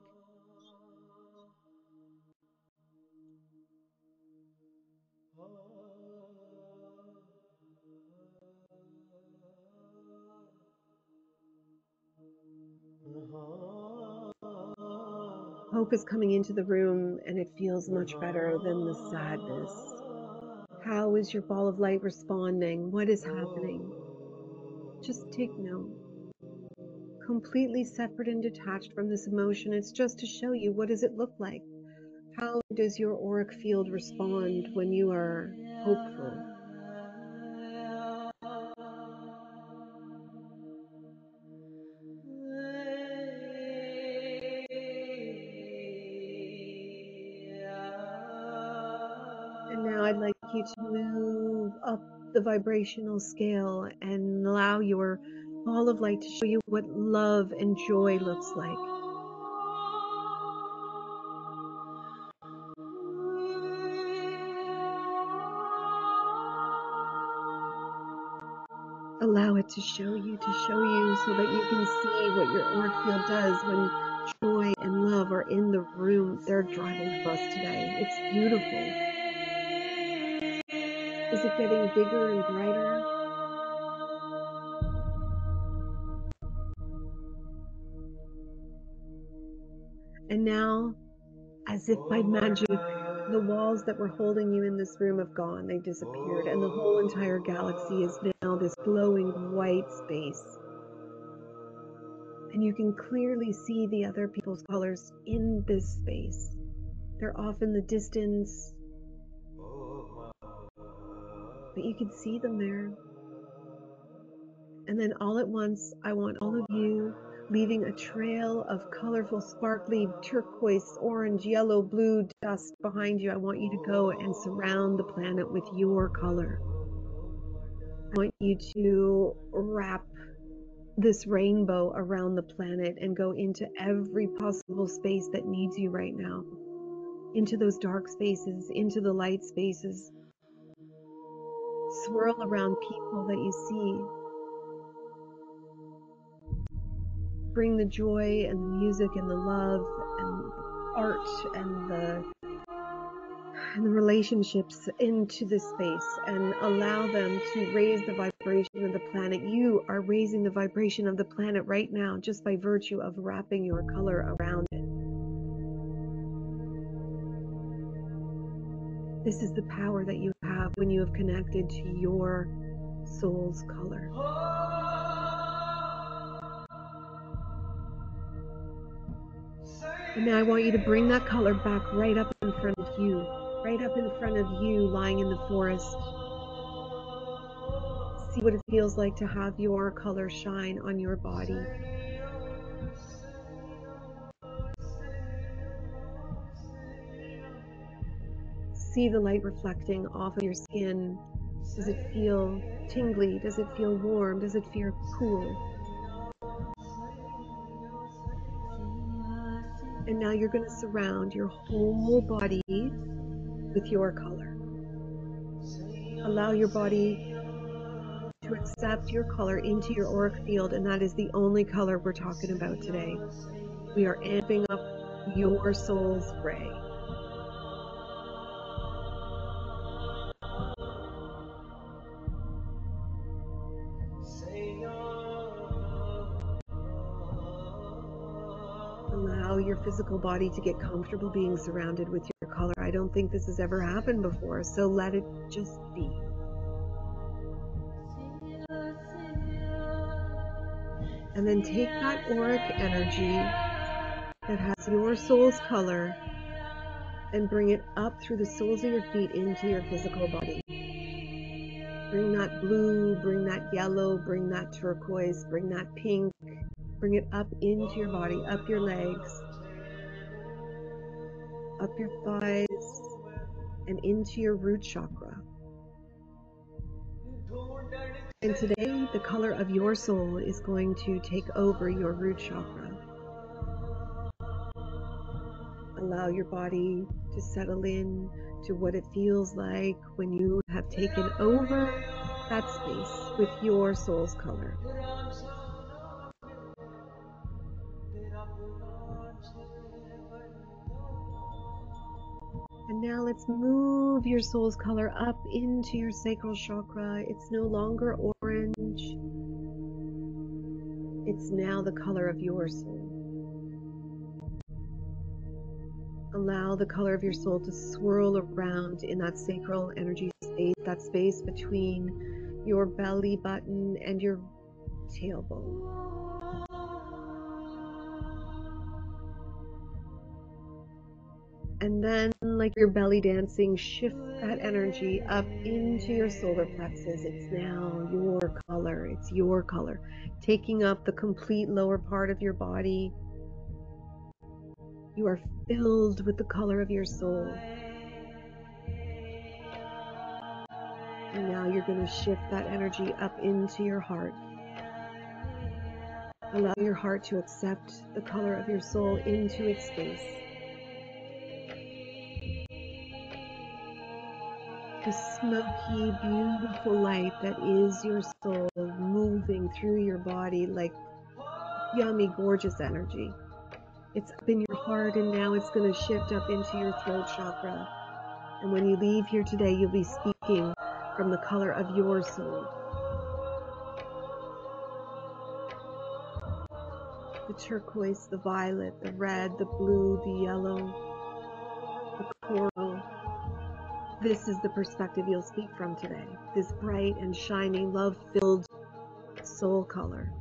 A: Hope is coming into the room and it feels much better than the sadness. How is your ball of light responding? What is happening? Just take note. Completely separate and detached from this emotion. It's just to show you what does it look like. How does your auric field respond when you are hopeful? And now I'd like you to move up the vibrational scale and allow your ball of light to show you what love and joy looks like. Allow it to show you so that you can see what your auric field does when joy and love are in the room. They're driving the bus today. It's beautiful. Is it getting bigger and brighter? And now, as if by magic, the walls that were holding you in this room have gone. They disappeared, and the whole entire galaxy is now this glowing white space. And you can clearly see the other people's colors in this space. They're off in the distance, but you can see them there. And then all at once, I want all of you leaving a trail of colorful, sparkly, turquoise, orange, yellow, blue dust behind you. I want you to go and surround the planet with your color. I want you to wrap this rainbow around the planet and go into every possible space that needs you right now. Into those dark spaces, into the light spaces. Swirl around people that you see. Bring the joy and the music and the love and the art and the relationships into this space and allow them to raise the vibration of the planet. You are raising the vibration of the planet right now just by virtue of wrapping your color around it. This is the power that you have when you have connected to your soul's color. And now I want you to bring that color back right up in front of you, right up in front of you, lying in the forest. See what it feels like to have your color shine on your body. See the light reflecting off of your skin. Does it feel tingly? Does it feel warm? Does it feel cool? And now you're going to surround your whole body with your color. Allow your body to accept your color into your auric field, and that is the only color we're talking about today. We are amping up your soul's ray. Allow your physical body to get comfortable being surrounded with your color. I don't think this has ever happened before, so let it just be. And then take that auric energy that has your soul's color and bring it up through the soles of your feet into your physical body. Bring that blue, bring that yellow, bring that turquoise, bring that pink, bring it up into your body, up your legs, up your thighs, and into your root chakra. And today, the color of your soul is going to take over your root chakra. Allow your body to settle in to what it feels like when you have taken over that space with your soul's color. And now let's move your soul's color up into your sacral chakra. It's no longer orange. It's now the color of your soul. Allow the color of your soul to swirl around in that sacral energy space, that space between your belly button and your tailbone. And then, like your belly dancing, shift that energy up into your solar plexus. It's now your color. It's your color. Taking up the complete lower part of your body. You are filled with the color of your soul. And now you're going to shift that energy up into your heart. Allow your heart to accept the color of your soul into its space. The smoky, beautiful light that is your soul moving through your body like yummy, gorgeous energy. It's up in your heart, and now it's going to shift up into your throat chakra. And when you leave here today, you'll be speaking from the color of your soul. The turquoise, the violet, the red, the blue, the yellow, the coral. This is the perspective you'll speak from today. This bright and shiny, love-filled soul color.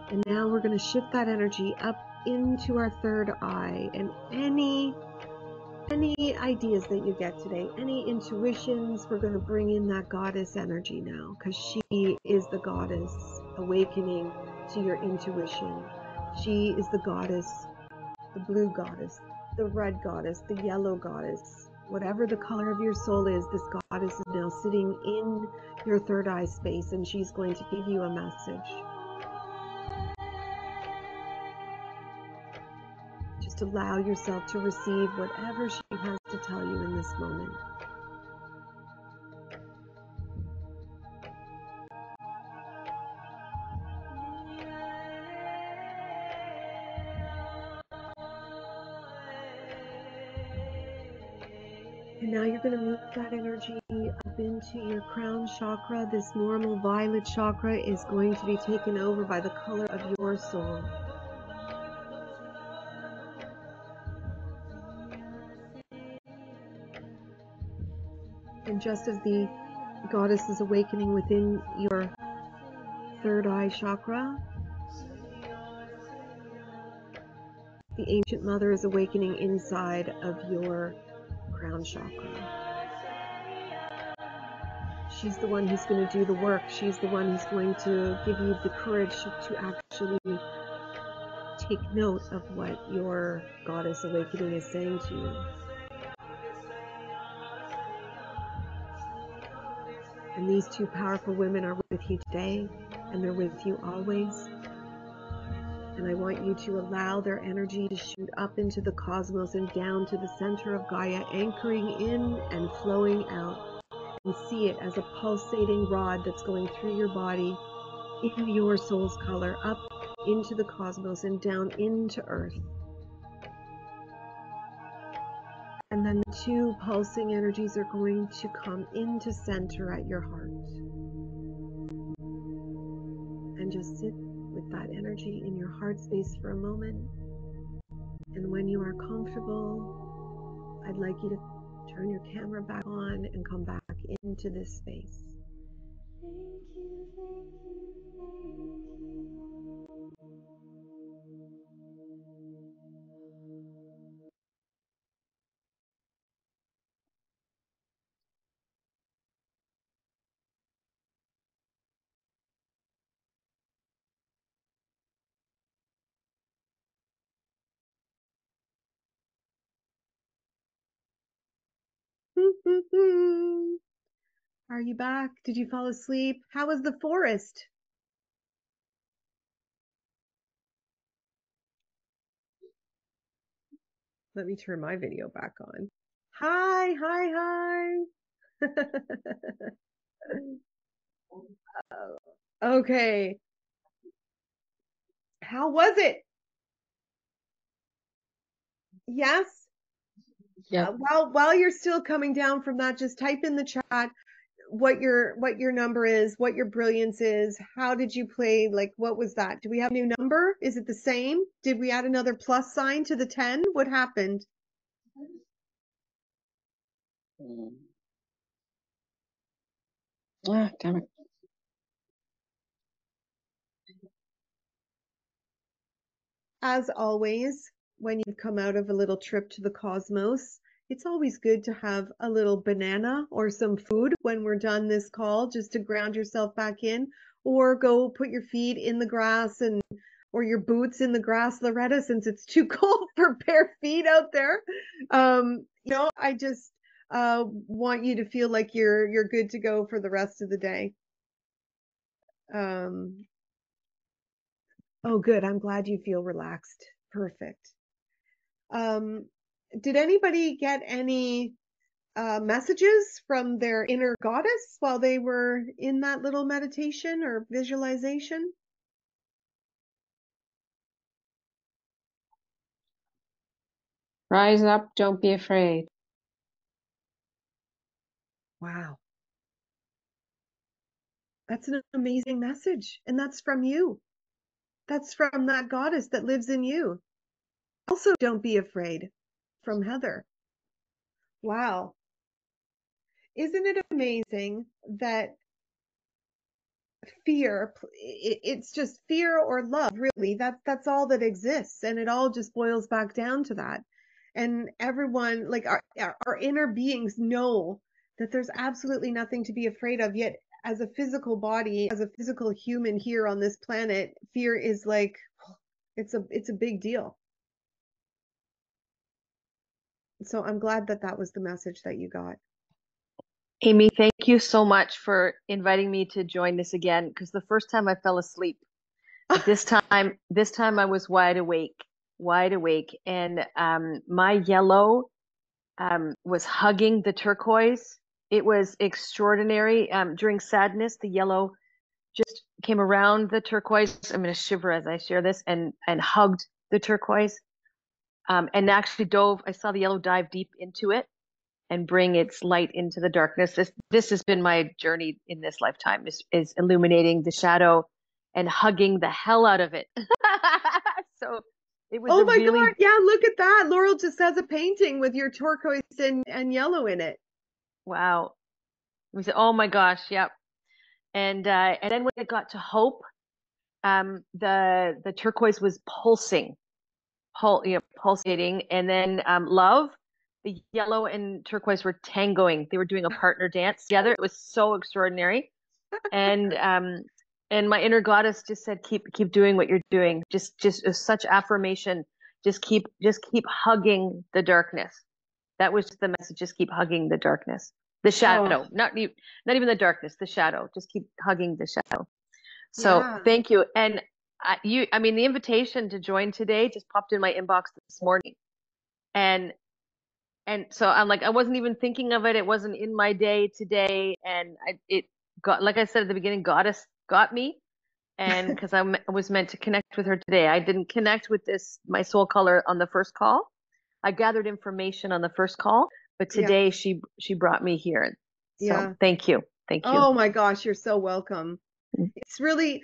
A: And now we're going to shift that energy up into our third eye, and any ideas that you get today, any intuitions, we're going to bring in that goddess energy now, because she is the goddess awakening to your intuition. She is the goddess, the blue goddess, the red goddess, the yellow goddess. Whatever the color of your soul is, this goddess is now sitting in your third eye space, and she's going to give you a message. Just allow yourself to receive whatever she has to tell you in this moment. And now you're going to move that energy up into your crown chakra. This normal violet chakra is going to be taken over by the color of your soul. And just as the goddess is awakening within your third eye chakra, the ancient mother is awakening inside of your crown chakra. She's the one who's going to do the work. She's the one who's going to give you the courage to actually take note of what your goddess awakening is saying to you. And these two powerful women are with you today, and they're with you always. And I want you to allow their energy to shoot up into the cosmos and down to the center of Gaia, anchoring in and flowing out. And see it as a pulsating rod that's going through your body in your soul's color, up into the cosmos and down into Earth. And then the two pulsing energies are going to come into center at your heart. And just sit with that energy in your heart space for a moment. And when you are comfortable, I'd like you to turn your camera back on and come back into this space. Are you back? Did you fall asleep? How was the forest? Let me turn my video back on. Hi, hi, hi. Okay. How was it? Yes.
B: Yeah.
A: While you're still coming down from that, just type in the chat what your number is, what your brilliance is. How did you play? Like, what was that? Do we have a new number? Is it the same? Did we add another plus sign to the 10? What happened?
B: Ah, damn it.
A: As always, when you come out of a little trip to the cosmos, it's always good to have a little banana or some food when we're done this call, just to ground yourself back in, or go put your feet in the grass or your boots in the grass, Loretta, since it's too cold for bare feet out there. I just want you to feel like you're good to go for the rest of the day. Oh, good. I'm glad you feel relaxed. Perfect. Did anybody get any messages from their inner goddess while they were in that little meditation or visualization?
B: Rise up, don't be afraid.
A: Wow. That's an amazing message. And that's from you. That's from that goddess that lives in you. Also, don't be afraid, from Heather. Wow. Isn't it amazing that fear, it's just fear or love, really? That's all that exists. And it all just boils back down to that. And everyone, like our inner beings, know that there's absolutely nothing to be afraid of. Yet, as a physical body, as a physical human here on this planet, fear is like, it's a big deal. So I'm glad that was the message that you got.
C: Amy, thank you so much for inviting me to join this again, because the first time I fell asleep, but this time I was wide awake, and my yellow was hugging the turquoise. It was extraordinary. During sadness, the yellow just came around the turquoise. I'm going to shiver as I share this, and hugged the turquoise, and actually I saw the yellow dive deep into it and bring its light into the darkness. This has been my journey in this lifetime, is illuminating the shadow and hugging the hell out of it. So it was
A: Oh my God, yeah, look at that. Laurel just has a painting with your turquoise and yellow in it.
C: Wow. We said, oh my gosh, yep. And then when it got to hope, the turquoise was pulsating, and then love, the yellow and turquoise were tangoing. They were doing a partner dance together. It was so extraordinary. And my inner goddess just said, keep doing what you're doing. Just such affirmation. Just keep hugging the darkness. That was the message. Just keep hugging the darkness, the shadow,
A: Oh,
C: not even the darkness, the shadow. Just keep hugging the shadow. So
A: yeah.
C: thank you. And I mean, the invitation to join today just popped in my inbox this morning. And so I'm like, I wasn't even thinking of it. It wasn't in my day today. And it got, like I said at the beginning, Goddess got me. And because I was meant to connect with her today. I didn't connect with my soul color on the first call. I gathered information on the first call, but
A: Yeah.
C: today she brought me here. So
A: Yeah.
C: thank you. Thank you.
A: Oh my gosh, you're so welcome. It's really,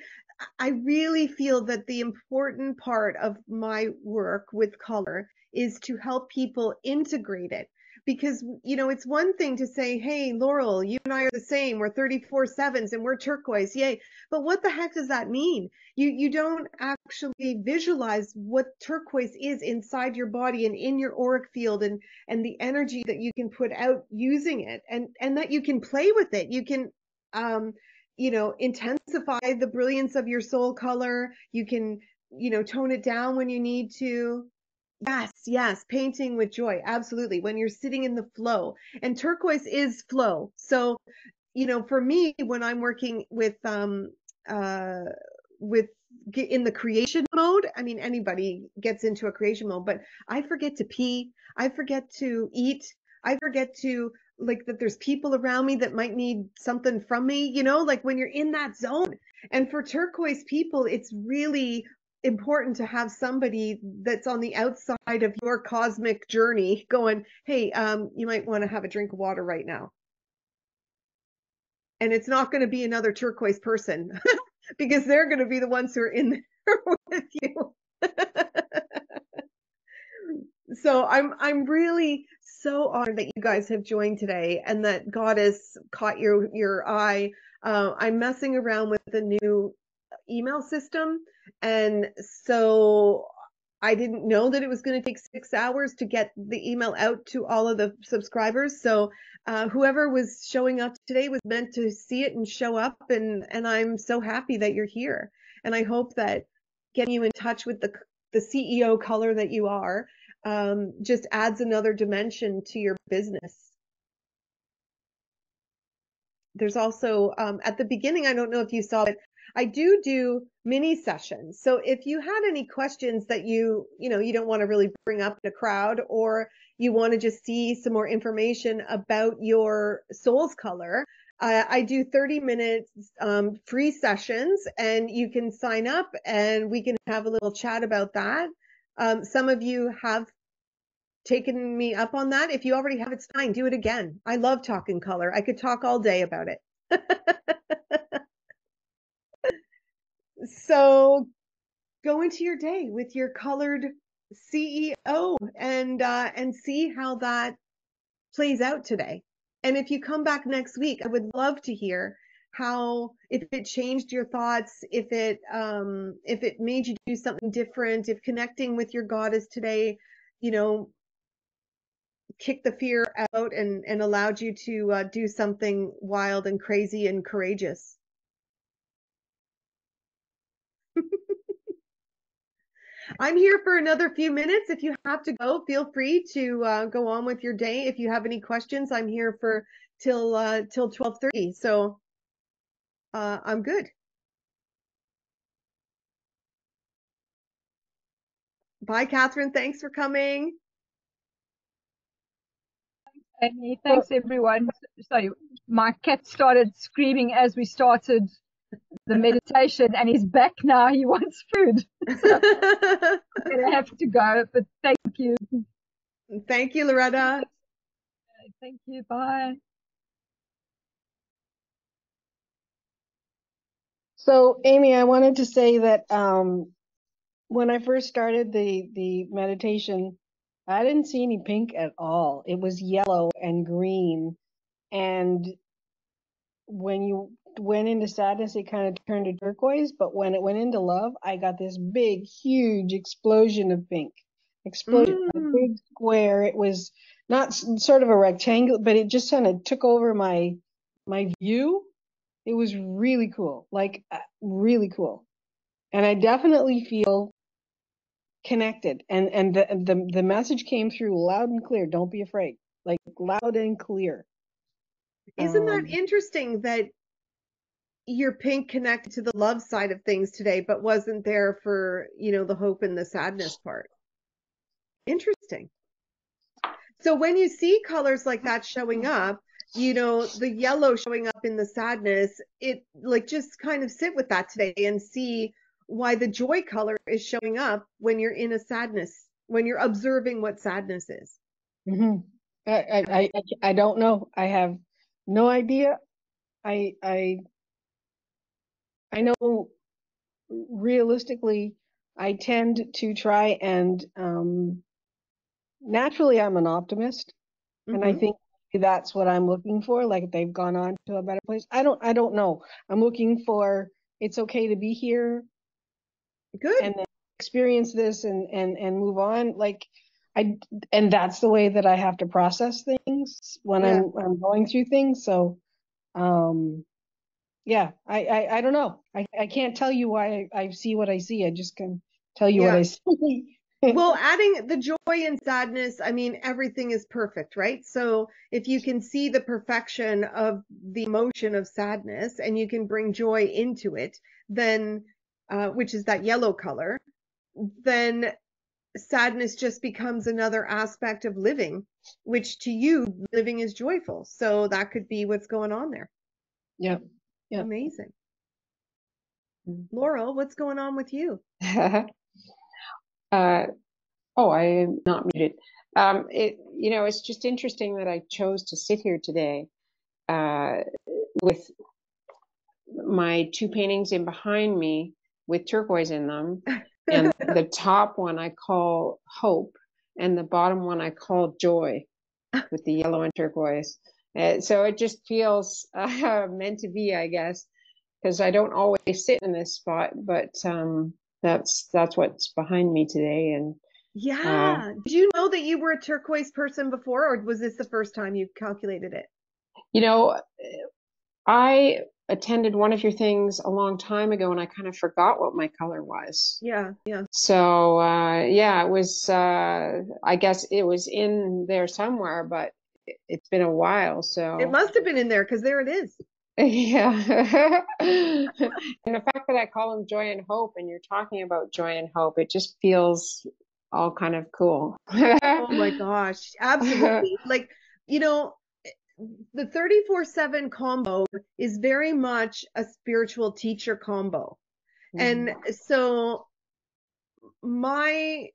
A: I really feel that the important part of my work with color is to help people integrate it. Because, it's one thing to say, hey, Laurel, you and I are the same. We're 34/7s and we're turquoise. Yay. But what the heck does that mean? You don't actually visualize what turquoise is inside your body and in your auric field, and the energy that you can put out using it, and that you can play with it. You can, intensify the brilliance of your soul color. You can, tone it down when you need to. Yes, yes, painting with joy. Absolutely. When you're sitting in the flow. And turquoise is flow. So, for me, when I'm working uh with in the creation mode, I mean, anybody gets into a creation mode, but I forget to pee, I forget to eat, I forget to, like, that there's people around me that might need something from me, like when you're in that zone. And for turquoise people, it's really important to have somebody that's on the outside of your cosmic journey going, hey, you might want to have a drink of water right now. And it's not going to be another turquoise person because they're going to be the ones who are in there with you. So I'm really so honored that you guys have joined today and that Goddess caught your eye. I'm messing around with the new email system, and so I didn't know that it was going to take 6 hours to get the email out to all of the subscribers. So whoever was showing up today was meant to see it and show up, and I'm so happy that you're here. And I hope that getting you in touch with the CEO color that you are just adds another dimension to your business. There's also, at the beginning, I don't know if you saw it, I do mini sessions. So if you had any questions that you don't want to really bring up in a crowd, or you want to just see some more information about your soul's color, I do 30 minutes free sessions, and you can sign up and we can have a little chat about that. Some of you have taken me up on that. If you already have, it's fine. Do it again. I love talking color. I could talk all day about it. So go into your day with your colored CEO and see how that plays out today. And if you come back next week, I would love to hear if it changed your thoughts, if it made you do something different, if connecting with your goddess today, kicked the fear out and allowed you to do something wild and crazy and courageous. I'm here for another few minutes. If you have to go, feel free to go on with your day. If you have any questions, I'm here for till 12:30. So I'm good. Bye, Catherine. Thanks for coming.
D: Amy, thanks everyone. Sorry, my cat started screaming as we started the meditation, and he's back now. He wants food. So I'm gonna have to go, but thank you.
A: Thank you, Loretta.
D: Thank you. Bye.
B: So, Amy, I wanted to say that when I first started the meditation, I didn't see any pink at all. It was yellow and green, and when you went into sadness, it kind of turned to turquoise, but when it went into love, I got this big, huge explosion of pink. Explosion, a big square. It was not sort of a rectangle, but it just kind of took over my view. It was really cool, like really cool. And I definitely feel connected. And the message came through loud and clear. Don't be afraid, like loud and clear.
A: Isn't that interesting that your pink connected to the love side of things today, but wasn't there for, the hope and the sadness part? Interesting. So when you see colors like that showing up, the yellow showing up in the sadness, it like just kind of sit with that today and see why the joy color is showing up when you're in a sadness, when you're observing what sadness is.
B: Mm-hmm. I don't know. I have no idea. I know realistically, I tend to try and naturally I'm an optimist, and I think that's what I'm looking for. Like they've gone on to a better place. I don't know. I'm looking for it's okay to be here.
A: Good.
B: And then experience this and move on. Like and that's the way that I have to process things when I'm going through things. So yeah, I don't know. I can't tell you why I see what I see. I just can tell you what I see.
A: Well, adding the joy and sadness, I mean, everything is perfect, right? So if you can see the perfection of the emotion of sadness and you can bring joy into it, then, which is that yellow color, then sadness just becomes another aspect of living, which to you, living is joyful. So that could be what's going on there.
B: Yeah.
A: Amazing. Laurel, what's going on with you?
B: Oh, I am not muted. It's just interesting that I chose to sit here today with my two paintings in behind me with turquoise in them. And the top one I call hope, and the bottom one I call joy with the yellow and turquoise. So it just feels meant to be, I guess, because I don't always sit in this spot, but that's what's behind me today. And
A: did you know that you were a turquoise person before, or was this the first time you calculated it?
B: I attended one of your things a long time ago, and I kind of forgot what my color was.
A: Yeah.
B: So it was. I guess it was in there somewhere, but it's been a while. So
A: it must have been in there because there it is.
B: Yeah. And the fact that I call them joy and hope, and you're talking about joy and hope, it just feels all kind of cool.
A: Oh my gosh, absolutely. Like, the 34/7 combo is very much a spiritual teacher combo. And so when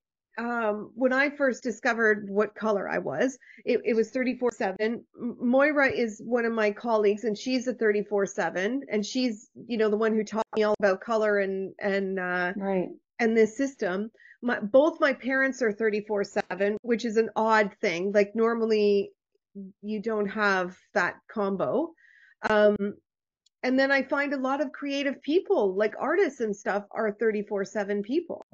A: I first discovered what color I was, it was 34/7. Moira is one of my colleagues, and she's a 34/7, and she's, the one who taught me all about color and
B: right.
A: and this system. Both my parents are 34/7, which is an odd thing. Like normally you don't have that combo. And then I find a lot of creative people, like artists and stuff, are 34/7 people.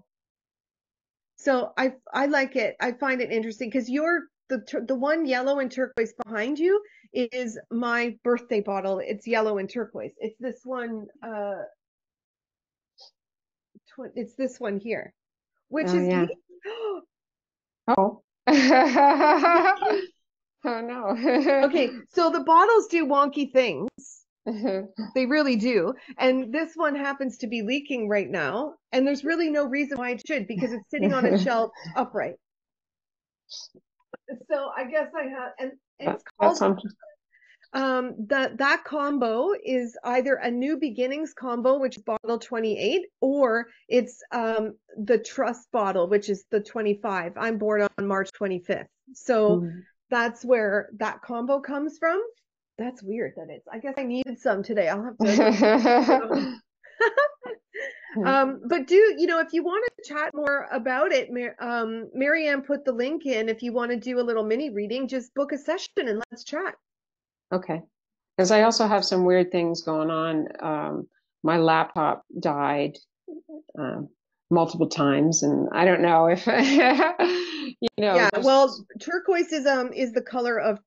A: So I like it. I find it interesting because the one yellow and turquoise behind you is my birthday bottle. It's yellow and turquoise. It's this one. It's this one here, which is
B: yeah. Oh. Oh no.
A: Okay, so the bottles do wonky things. They really do. And this one happens to be leaking right now. And there's really no reason why it should, because it's sitting on a shelf upright. So I guess I have, and it's called, that combo is either a new beginnings combo, which is bottle 28, or it's the trust bottle, which is the 25. I'm born on March 25th. So that's where that combo comes from. That's weird that I guess I needed some today. I'll have to. But if you want to chat more about it, Marianne put the link in. If you want to do a little mini reading, just book a session and let's chat.
B: Okay. Because I also have some weird things going on. My laptop died um, multiple times, and I don't know if
A: Yeah,
B: just
A: well, turquoise is the color of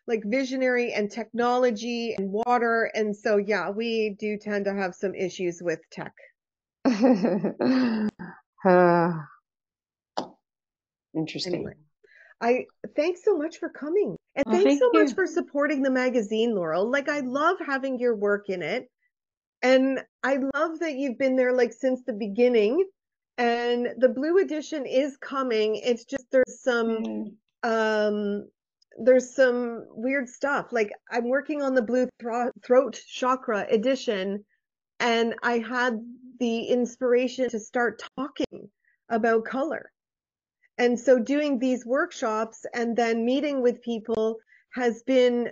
A: like visionary and technology and water, and so yeah, we do tend to have some issues with tech.
B: uh, interesting.
A: Anyway, I thanks so much for coming, and
B: Well,
A: thanks
B: thank
A: so much
B: you.
A: for supporting the magazine, Laurel. Like, I love having your work in it, and I love that you've been there like since the beginning. And the blue edition is coming. It's just
B: Mm.
A: um there's some weird stuff. Like, I'm working on the blue throat chakra edition, and I had the inspiration to start talking about color. And so doing these workshops and then meeting with people has been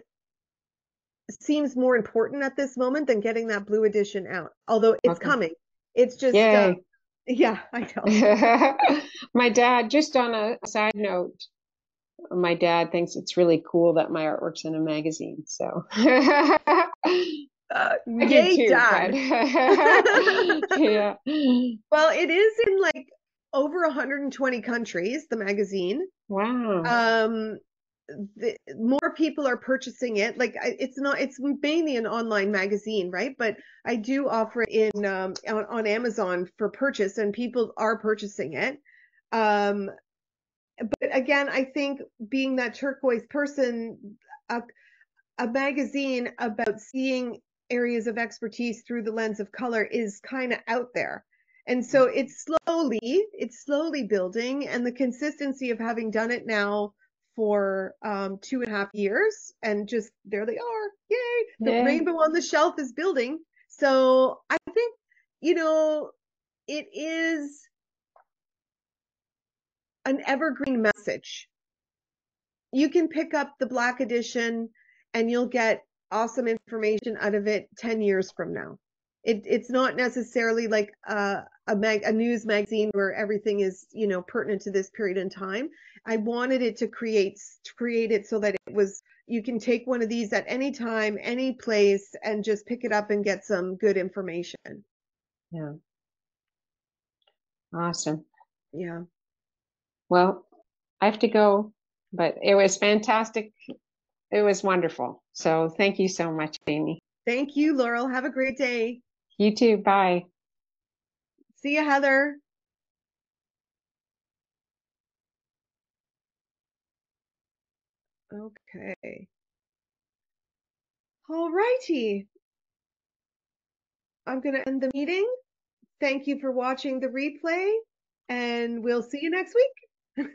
A: seems more important at this moment than getting that blue edition out. Although it's
B: Okay.
A: coming. It's just
B: Yay.
A: yeah, I know.
B: My dad, just on a side note, my dad thinks it's really cool that my artwork's in a magazine. So I do
A: Yay,
B: too, but
A: Dad.
B: yeah.
A: Well, it is in like over 120 countries, the magazine.
B: Wow.
A: Um, more people are purchasing it. Like, it's not, it's mainly an online magazine, right? But I do offer it in on Amazon for purchase, and people are purchasing it. Um, but again, I think being that turquoise person, a, a magazine about seeing areas of expertise through the lens of color is kind of out there. And so it's slowly building, and the consistency of having done it now for 2.5 years, and just there they are, yay, the
B: Yeah.
A: rainbow on the shelf is building. So I think, you know, it is an evergreen message. You can pick up the Black edition and you'll get awesome information out of it 10 years from now. It's not necessarily like a news magazine where everything is, pertinent to this period in time. I wanted it to create it so that it was, you can take one of these at any time, any place, and just pick it up and get some good information.
B: Yeah. Awesome.
A: Yeah.
B: Well, I have to go, but it was fantastic. It was wonderful. So thank you so much, Amy.
A: Thank you, Laurel. Have a great day.
B: You too. Bye.
A: See you, Heather. Okay. All righty. I'm going to end the meeting. Thank you for watching the replay, and we'll see you next week.